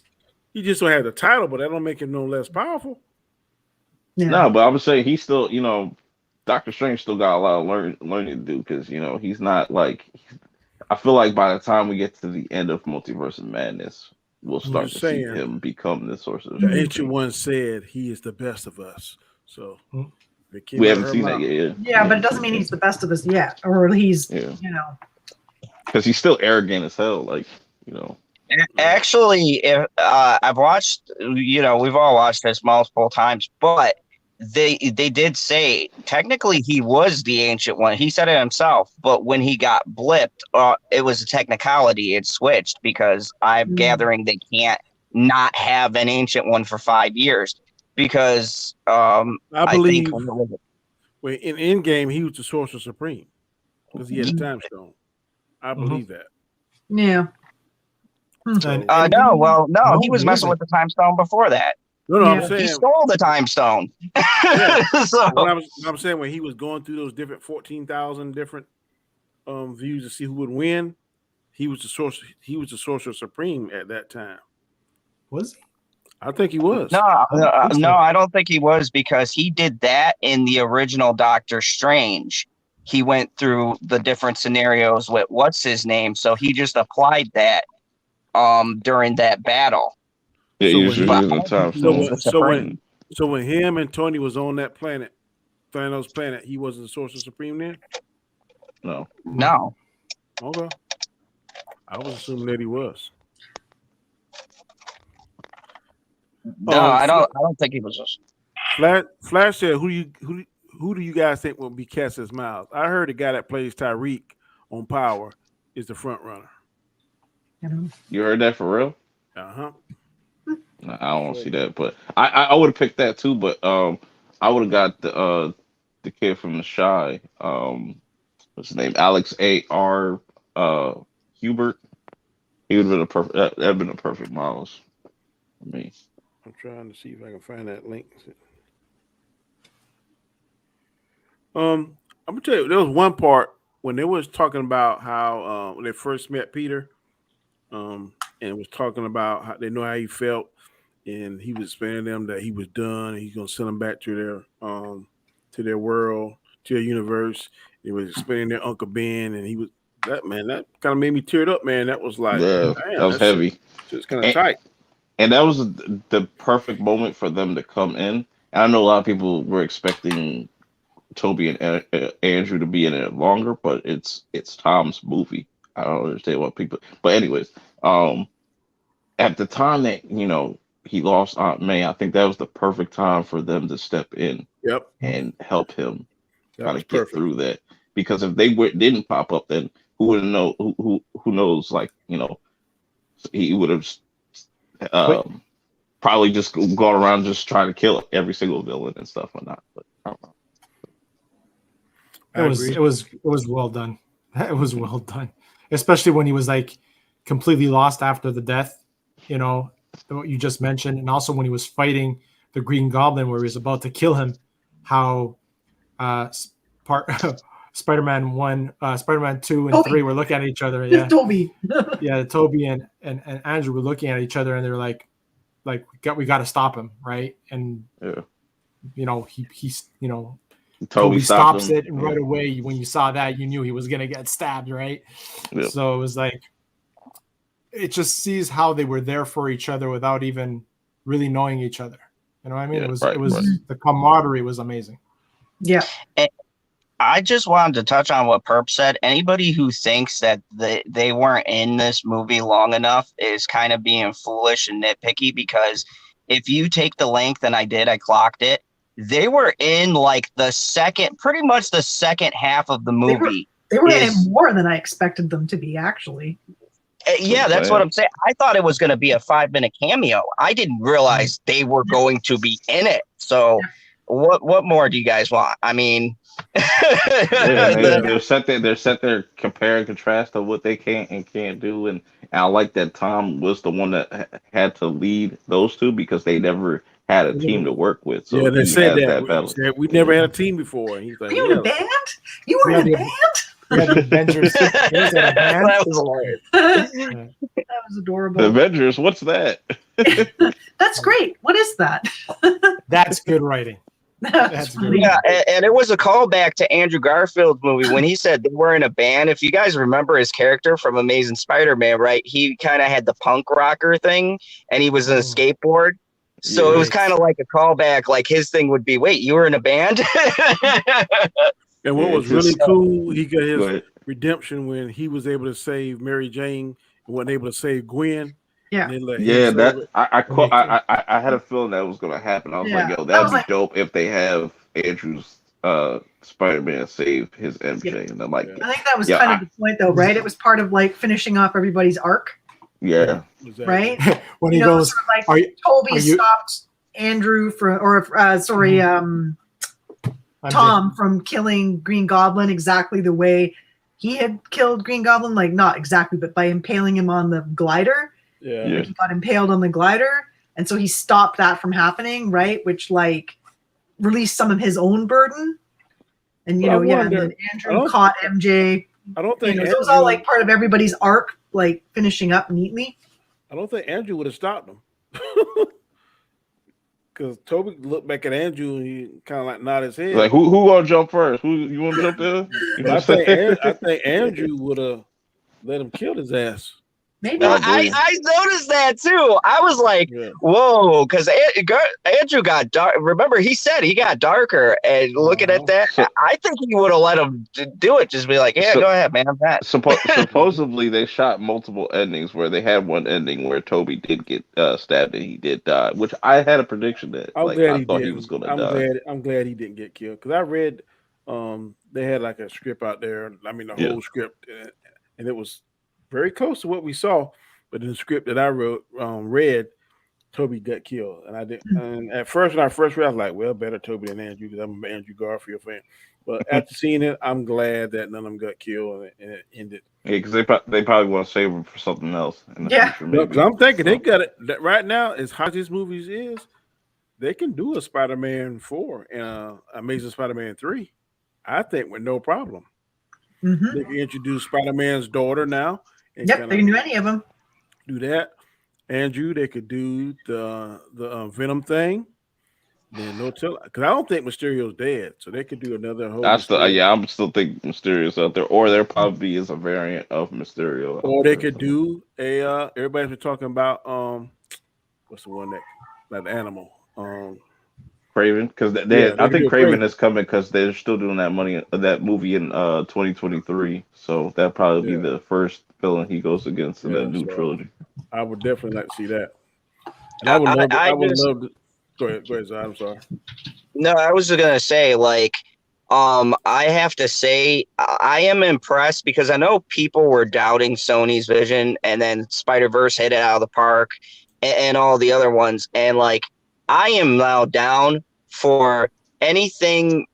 he just don't have the title, but that don't make him no less powerful. Yeah. No, but I would say he's still, Doctor Strange still got a lot of learning to do, because he's not like. I feel like by the time we get to the end of Multiverse of Madness, we'll start to see him become the Sorcerer. The Ancient One said he is the best of us. So we haven't seen that yet. Yeah, but it doesn't mean he's the best of us yet, or he's because he's still arrogant as hell. Like Actually, if I've watched, we've all watched this multiple times, but they did say technically he was the Ancient One. He said it himself, but when he got blipped, it was a technicality. It switched because I'm gathering they can't not have an Ancient One for 5 years because I believe in Endgame he was the Sorcerer Supreme because he had a time stone. I believe that. Yeah. No, he was messing with the time stone before that. No, I'm saying he stole the time stone. So I'm saying when he was going through those different 14,000 different views to see who would win, he was the Sorcerer. He was the Sorcerer Supreme at that time. Was he? I think he was. No, I don't think he was, because he did that in the original Doctor Strange. He went through the different scenarios with what's his name, so he just applied that during that battle. Yeah, so he was using the time stone. So when him and Tony was on that planet, Thanos' planet, he wasn't the Sorcerer Supreme then? No. Okay. I was assuming that he was. No, I don't think he was. Flash said, "Who do you guys think will be cast as Miles?" I heard the guy that plays Tyreek on Power is the front runner. You know? You heard that for real? Uh-huh. I don't want to see that, but I would have picked that too. But I would have got the kid from The Shy. What's his name? Alex A.R. Hubert. He would have been a perfect. That'd been a perfect Miles for me. I'm trying to see if I can find that link. I'm gonna tell you, there was one part when they was talking about how when they first met Peter, and was talking about how they know how he felt, and he was explaining to them that he was done, and he's gonna send them back to their world, to their universe. He was explaining their Uncle Ben, and he was that man. That kind of made me teared up, man. That was like, Yeah, that damn, was that shit heavy. just kind of And, tight. and that was the perfect moment for them to come in. And I know a lot of people were expecting Toby and Andrew to be in it longer, but it's Tom's movie. I don't understand what people. But anyways, at the time that he lost Aunt May, I think that was the perfect time for them to step in Yep, and help him that kind was of get perfect. through that. Because if they didn't pop up, then who would know? Who knows? Like he would have probably just gone around just trying to kill every single villain and stuff like that. But I don't know. It was well done. It was well done, especially when he was like completely lost after the death. What you just mentioned, and also when he was fighting the Green Goblin, where he was about to kill him. How Spider-Man 1, Spider-Man 2 and Toby. 3 were looking at each other. Yeah, Toby. yeah. Toby and Andrew were looking at each other, and they're like we got to stop him, right? And he's Toby stops him. it, and right away when you saw that, you knew he was gonna get stabbed, right? Yep. So it was like it just sees how they were there for each other without even really knowing each other. You know what I mean? Yeah, it was the camaraderie was amazing. Yeah. And I just wanted to touch on what Perp said. Anybody who thinks that they weren't in this movie long enough is kind of being foolish and nitpicky, because if you take the length, and I clocked it, they were in like pretty much the second half of the movie. They were in more than I expected them to be, actually. Yeah, that's what I'm saying. I thought it was going to be a 5-minute cameo. I didn't realize they were going to be in it. So what more do you guys want? I mean, they're set there compare and contrast of what they can and can't do, and I like that Tom was the one that had to lead those two because they never had a team to work with. So yeah, they said that. balance. We never had a team before. And he's like, Were you in a band? You were in a band? Yeah, the Avengers. That was hilarious. That was adorable. The Avengers, what's that? That's great. What is that? That's good writing. That's funny. Yeah, and it was a callback to Andrew Garfield's movie when he said they were in a band. If you guys remember his character from Amazing Spider-Man, right? He kind of had the punk rocker thing, and he was in a skateboard. So it was kind of like a callback. Like his thing would be, wait, you were in a band? And what was really cool, he got his redemption when he was able to save Mary Jane and wasn't able to save Gwen. Yeah, I had a feeling that was going to happen. I was like, yo, that'd be dope if they have Andrew's Spider-Man save his MJ. And I'm like, I think that was kind of the point, though, right? It was part of like finishing off everybody's arc. Yeah, right. When he goes, sort of like Toby stopped Andrew Tom from killing Green Goblin exactly the way he had killed Green Goblin, like not exactly, but by impaling him on the glider. Yeah. Like he got impaled on the glider, and so he stopped that from happening, right? Which like released some of his own burden. And and then Andrew caught MJ. I don't think it was all like part of everybody's arc, like finishing up neatly. I don't think Andrew would have stopped him. Because Toby looked back at Andrew and he kind of like nodded his head. Like, who gonna jump first? Who you want to jump in? I think Andrew would have let him kill his ass. Maybe I noticed that too. I was like, whoa, because Andrew got dark. Remember, he said he got darker. And looking at that, I think he would have let him do it. Just be like, yeah, go ahead, man. I'm fat. Supposedly, they shot multiple endings where they had one ending where Toby did get stabbed and he did die, which I had a prediction that I thought he was going to die. I'm glad he didn't get killed because I read they had like a script out there. I mean, the whole script, and it was very close to what we saw. but in the script that I read, Toby got killed, and I did. And at first, when I first read, I was like, "Well, better Toby than Andrew because I'm an Andrew Garfield fan." But after seeing it, I'm glad that none of them got killed and it ended. Yeah, because they probably want to save him for something else in the future. Because I'm thinking they got it that right now. As hot as this movie is, they can do a Spider-Man 4 and Amazing Spider-Man 3. I think with no problem. Mm-hmm. They can introduce Spider-Man's daughter now. And Yep, they can do any of them. Do that. Andrew, they could do the Venom thing. Then no tell because I don't think Mysterio's dead, so they could do another whole. I'm still think Mysterio's out there, or there probably is a variant of Mysterio. Or they could do a. Everybody's been talking about what's the one that like the animal Craven, because I think Craven is coming because they're still doing that movie in 2023, so that'll probably be the first villain he goes against in that new trilogy. I would definitely like to see that. And I would love to. Go ahead, Zod, I'm sorry. No, I was gonna say, like, I have to say, I am impressed because I know people were doubting Sony's vision, and then Spider-Verse hit it out of the park, and all the other ones, and like, I am now down for anything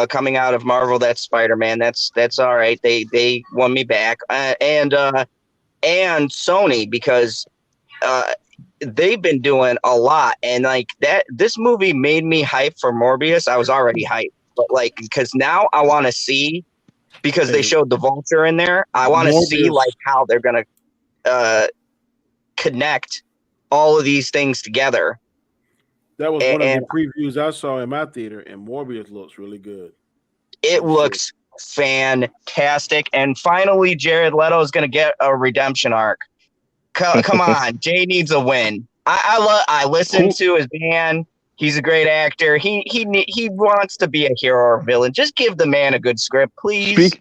coming out of Marvel that's Spider-Man. That's all right. They won me back, and Sony because. They've been doing a lot, and like that this movie made me hype for Morbius. I was already hyped, but like because now I want to see because they showed the Vulture in there. I want to see like how they're gonna connect all of these things together. That was one of the previews I saw in my theater, and Morbius looks really good. It looks fantastic, and finally Jared Leto is gonna get a redemption arc. Come on, Jay needs a win. I listened to his band. He's a great actor. He wants to be a hero or villain. Just give the man a good script, please.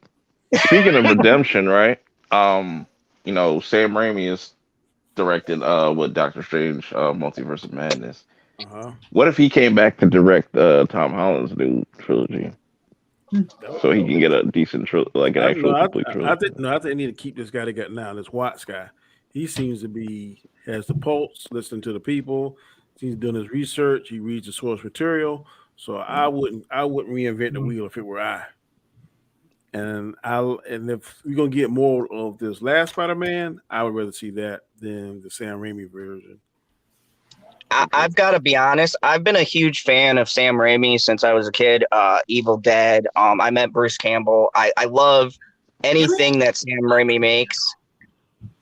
Speaking of redemption, right? Sam Raimi is directed with Doctor Strange, Multiverse of Madness. What if he came back to direct Tom Holland's new trilogy? So he can get a decent complete trilogy. I think they need to keep this guy they got now, this Watts guy. He seems to has the pulse, listening to the people. He's doing his research. He reads the source material. So I wouldn't reinvent the wheel if it were I. And if we're gonna get more of this last Spider-Man, I would rather see that than the Sam Raimi version. I've got to be honest. I've been a huge fan of Sam Raimi since I was a kid. Evil Dead. I met Bruce Campbell. I love anything that Sam Raimi makes.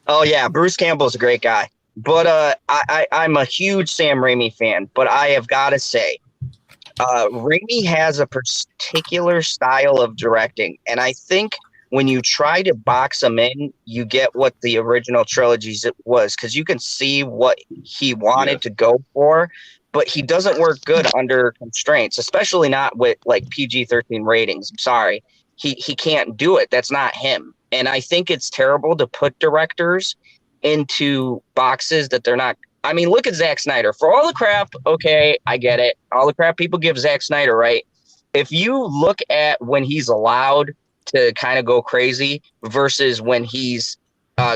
Oh yeah, Bruce Campbell's a great guy. But I'm a huge Sam Raimi fan. But I have got to say, Raimi has a particular style of directing, and I think when you try to box him in, you get what the original trilogies was, because you can see what he wanted to go for, but he doesn't work good under constraints, especially not with like PG-13 ratings. I'm sorry, he can't do it. That's not him. And I think it's terrible to put directors into boxes that they're not. I mean, look at Zack Snyder. For all the crap, okay, I get it. All the crap people give Zack Snyder, right? If you look at when he's allowed to kind of go crazy versus when he's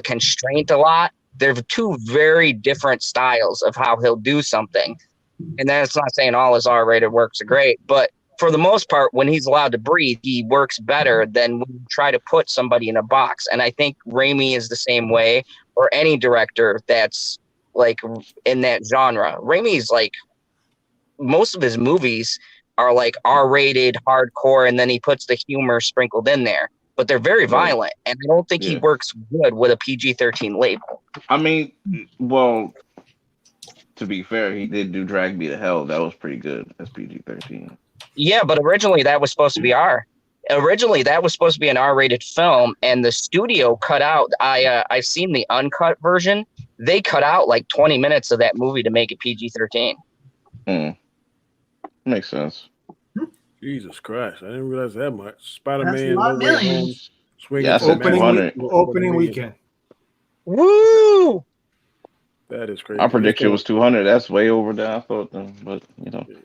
constrained a lot, they're two very different styles of how he'll do something. And that's not saying all his R-rated works are great, but for the most part, when he's allowed to breathe, he works better than when you try to put somebody in a box. And I think Raimi is the same way, or any director that's like in that genre. Raimi's like, most of his movies are like R-rated, hardcore, and then he puts the humor sprinkled in there. But they're very violent, and I don't think he works good with a PG-13 label. I mean, well, to be fair, he did do Drag Me to Hell. That was pretty good as PG-13. Yeah, but originally that was supposed to be Originally that was supposed to be an R-rated film, and the studio cut out. I've seen the uncut version. They cut out like 20 minutes of that movie to make it PG-13. Makes sense. Jesus Christ, I didn't realize that much. Spider-Man, No Way Home, swinging opening weekend. Woo! That is crazy. Our prediction was 200. That's way over that I thought, but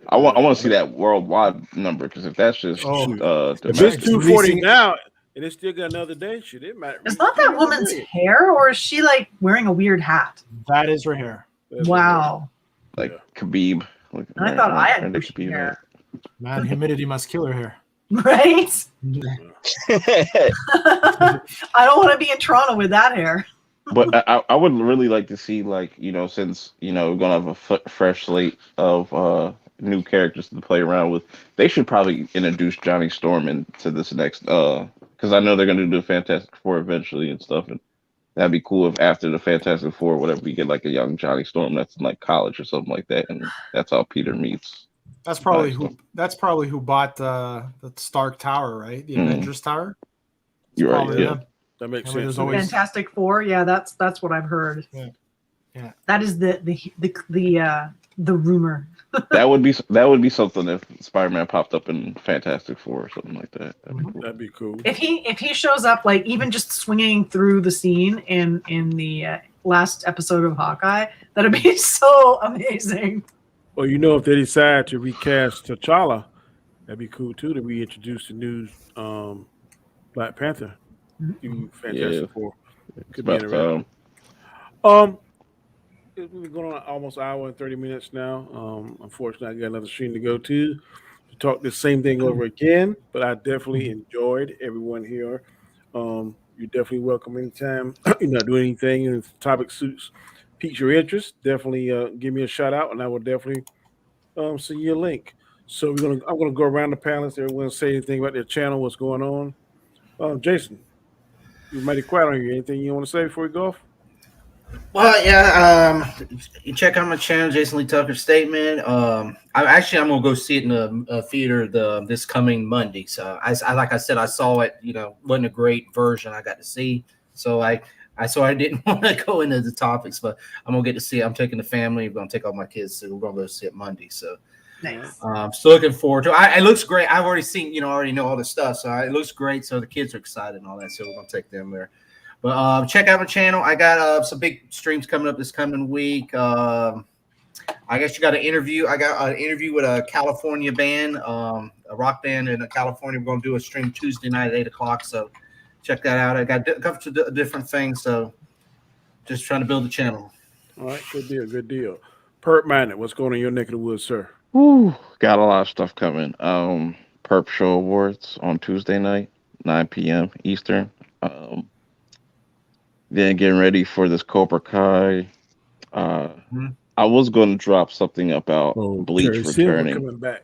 I want to see that worldwide number, because if that's just if it's 240 now, and it's still got another day. Shit, it might. It's not that woman's hair, or is she like wearing a weird hat? That is her hair. Wow. Like Khabib. Like, I thought I had the bushy hair. Man, humidity must kill her hair. Right? I don't want to be in Toronto with that hair. But I would really like to see, like, since we're gonna have a fresh slate of new characters to play around with, they should probably introduce Johnny Storm into this next because I know they're gonna do the Fantastic Four eventually and stuff, and that'd be cool if after the Fantastic Four, whatever, we get like a young Johnny Storm that's in like college or something like that, and that's how Peter meets. That's probably who bought the Stark Tower, right? The Avengers Tower. You're right. Yeah. That makes I mean, sense. Fantastic Four, yeah, that's what I've heard. Yeah. That is the rumor. that would be something if Spider-Man popped up in Fantastic Four or something like that. That'd be cool. If he shows up, like even just swinging through the scene in the last episode of Hawkeye, that'd be so amazing. Well, if they decide to recast T'Challa, that'd be cool too to reintroduce the new Black Panther. Fantastic Four. Could be interesting. We've been going on almost an hour and 30 minutes now. Unfortunately, I got another stream to go to talk the same thing over again, but I definitely enjoyed everyone here. You're definitely welcome anytime. You're not doing anything and if the topic piques your interest, definitely give me a shout out and I will definitely send you a link. So I'm gonna go around the panelists. Everyone say anything about their channel, what's going on. Jason, you're mighty quiet on you. Anything you want to say before we go off? Well, yeah. You check out my channel, Jason Lee Tucker Statement. I'm gonna go see it in the theater this coming Monday. So like I said, I saw it. Wasn't a great version I got to see. So I didn't want to go into the topics, but I'm gonna get to see it. I'm taking the family. I'm gonna take all my kids. So we're gonna go see it Monday. So. Nice. Still looking forward to it. It looks great. I've already seen, already know all the stuff. So it looks great. So the kids are excited and all that. So we're going to take them there. But check out my channel. I got some big streams coming up this coming week. I guess you got an interview. I got an interview with a California band, a rock band in California. We're going to do a stream Tuesday night at 8 o'clock. So check that out. I got a couple of different things. So just trying to build the channel. All right. Good deal. Perp Minded, what's going on in your neck of the woods, sir? Ooh, got a lot of stuff coming. Perp Show Awards on Tuesday night, 9 p.m. Eastern. Then getting ready for this Cobra Kai. I was going to drop something about Bleach Terry returning. Silver coming back.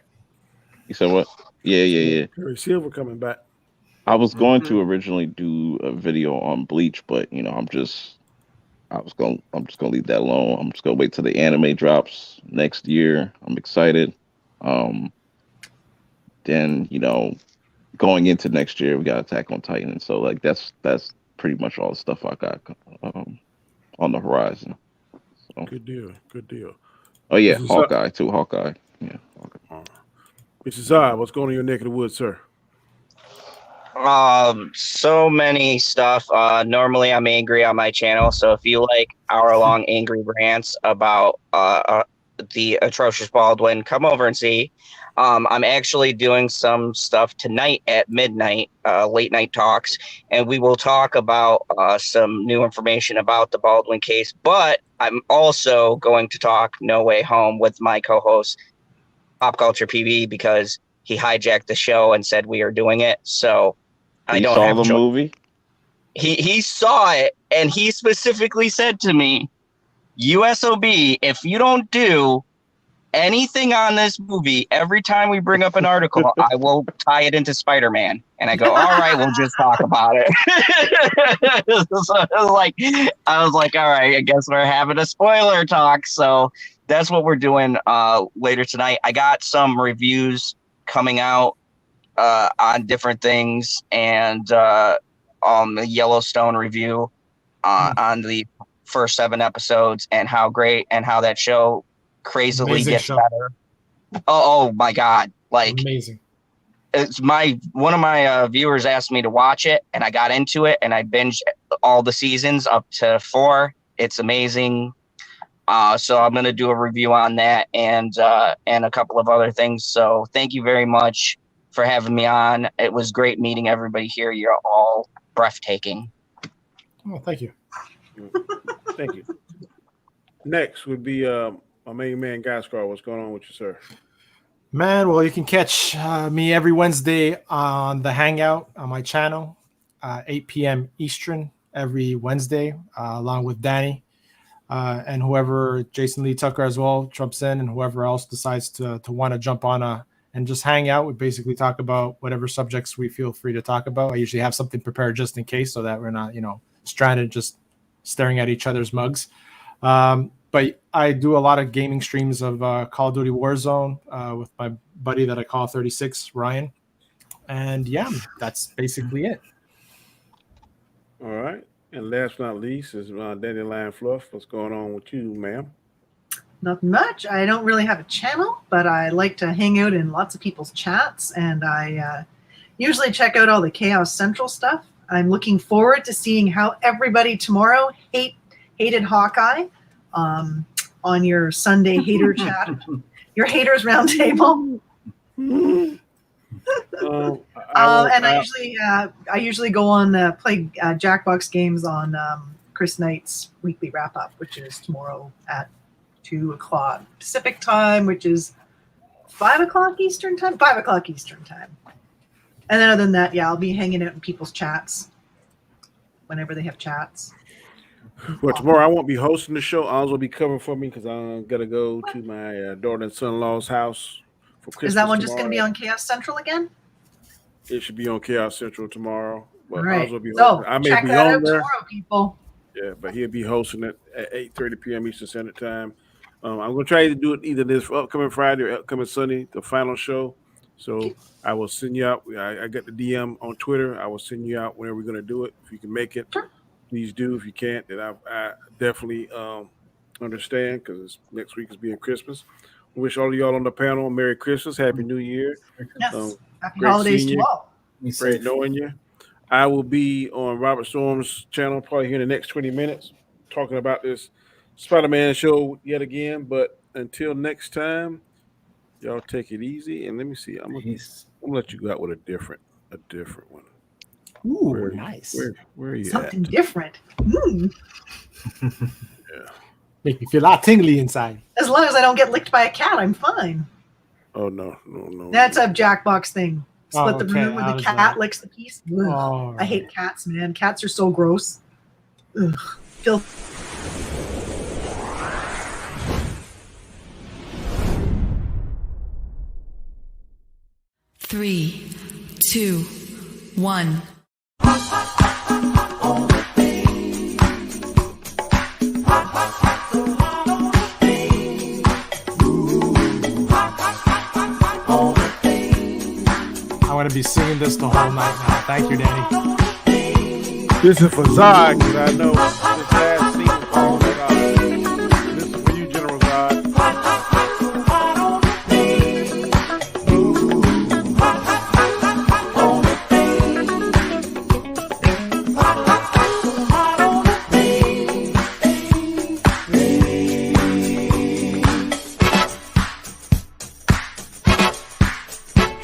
You said what? Yeah. Terry Silver coming back. I was going to originally do a video on Bleach, but I'm just gonna leave that alone. I'm just gonna wait till the anime drops next year. I'm excited. Then going into next year, we got Attack on Titan. So like that's pretty much all the stuff I got on the horizon. So. Good deal. Oh yeah, Hawkeye too. Hawkeye. Yeah. Hawkeye. Mr. Zai, what's going on in your neck of the woods, sir? So many stuff. Normally I'm angry on my channel, so if you like hour-long angry rants about the atrocious Baldwin, come over and see. I'm actually doing some stuff tonight at midnight, late night talks, and we will talk about some new information about the Baldwin case, but I'm also going to talk No Way Home with my co-host Pop Culture PB because he hijacked the show and said we are doing it. So I don't have the movie. He saw it and he specifically said to me, USOB, if you don't do anything on this movie, every time we bring up an article, I will tie it into Spider-Man. And I go, all right, we'll just talk about it. So I was like, all right, I guess we're having a spoiler talk. So that's what we're doing later tonight. I got some reviews coming out on different things, and on the Yellowstone review on the first 7 episodes, and how great and how that show crazily Amazing gets show. better. Oh my God. Like amazing. It's one of my viewers asked me to watch it, and I got into it, and I binged all the seasons up to 4. It's amazing. So I'm going to do a review on that and a couple of other things. So thank you very much for having me on. It was great meeting everybody here. You're all breathtaking. Oh, thank you. Thank you. Next would be my main man, Guy Scar. What's going on with you, sir? Man, well, you can catch me every Wednesday on the Hangout on my channel, 8 p.m. Eastern every Wednesday, along with Danny and whoever, Jason Lee Tucker as well, jumps in, and whoever else decides to want to jump on and just hang out. We basically talk about whatever subjects we feel free to talk about. I usually have something prepared just in case so that we're not, stranded just staring at each other's mugs. But I do a lot of gaming streams of Call of Duty Warzone with my buddy that I call 36, Ryan. And yeah, that's basically it. All right. And last but not least is Dandelion Fluff. What's going on with you, ma'am? Nothing much. I don't really have a channel, but I like to hang out in lots of people's chats, and I usually check out all the Chaos Central stuff. I'm looking forward to seeing how everybody tomorrow hated Hawkeye on your Sunday hater chat, your haters roundtable. And I usually go on play Jackbox games on Chris Knight's weekly wrap up, which is tomorrow at 2:00 Pacific time, which is 5:00 Eastern time. 5:00 Eastern time. And then other than that, I'll be hanging out in people's chats whenever they have chats. Well, tomorrow I won't be hosting the show. Oz will be covering for me because I'm gonna go to my daughter and son-in-law's house for Christmas. Is that one just tomorrow. going to be on Chaos Central again? It should be on Chaos Central tomorrow. But All right. Oz will be So I may check be that on out there. tomorrow, people. Yeah, but he'll be hosting it at 8:30 p.m. Eastern Standard Time. I'm going to try to do it either this upcoming Friday or upcoming Sunday, the final show. So I will send you out. I got the DM on Twitter. I will send you out whenever we're going to do it. If you can make it, please do. If you can't, then I definitely understand because next week is being Christmas. I wish all of y'all on the panel Merry Christmas, Happy New Year. Yes. Happy great holidays seeing to you. all. Great knowing you. I will be on Robert Storm's channel probably here in the next 20 minutes talking about this Spider-Man show yet again. But until next time, y'all take it easy. And let me see. I'm gonna let you go out with a different one. Ooh, nice. Where are you Something at? different. Yeah. Make me feel a lot tingly inside. As long as I don't get licked by a cat, I'm fine. Oh no. That's a Jackbox thing. Split the okay. room where I the was cat like- licks the piece. Ugh. Oh, I hate cats, man. Cats are so gross. Ugh. Filth. Three, two, one. I want to be singing this the whole night now. Thank you, Danny. This is for Zod because I know this last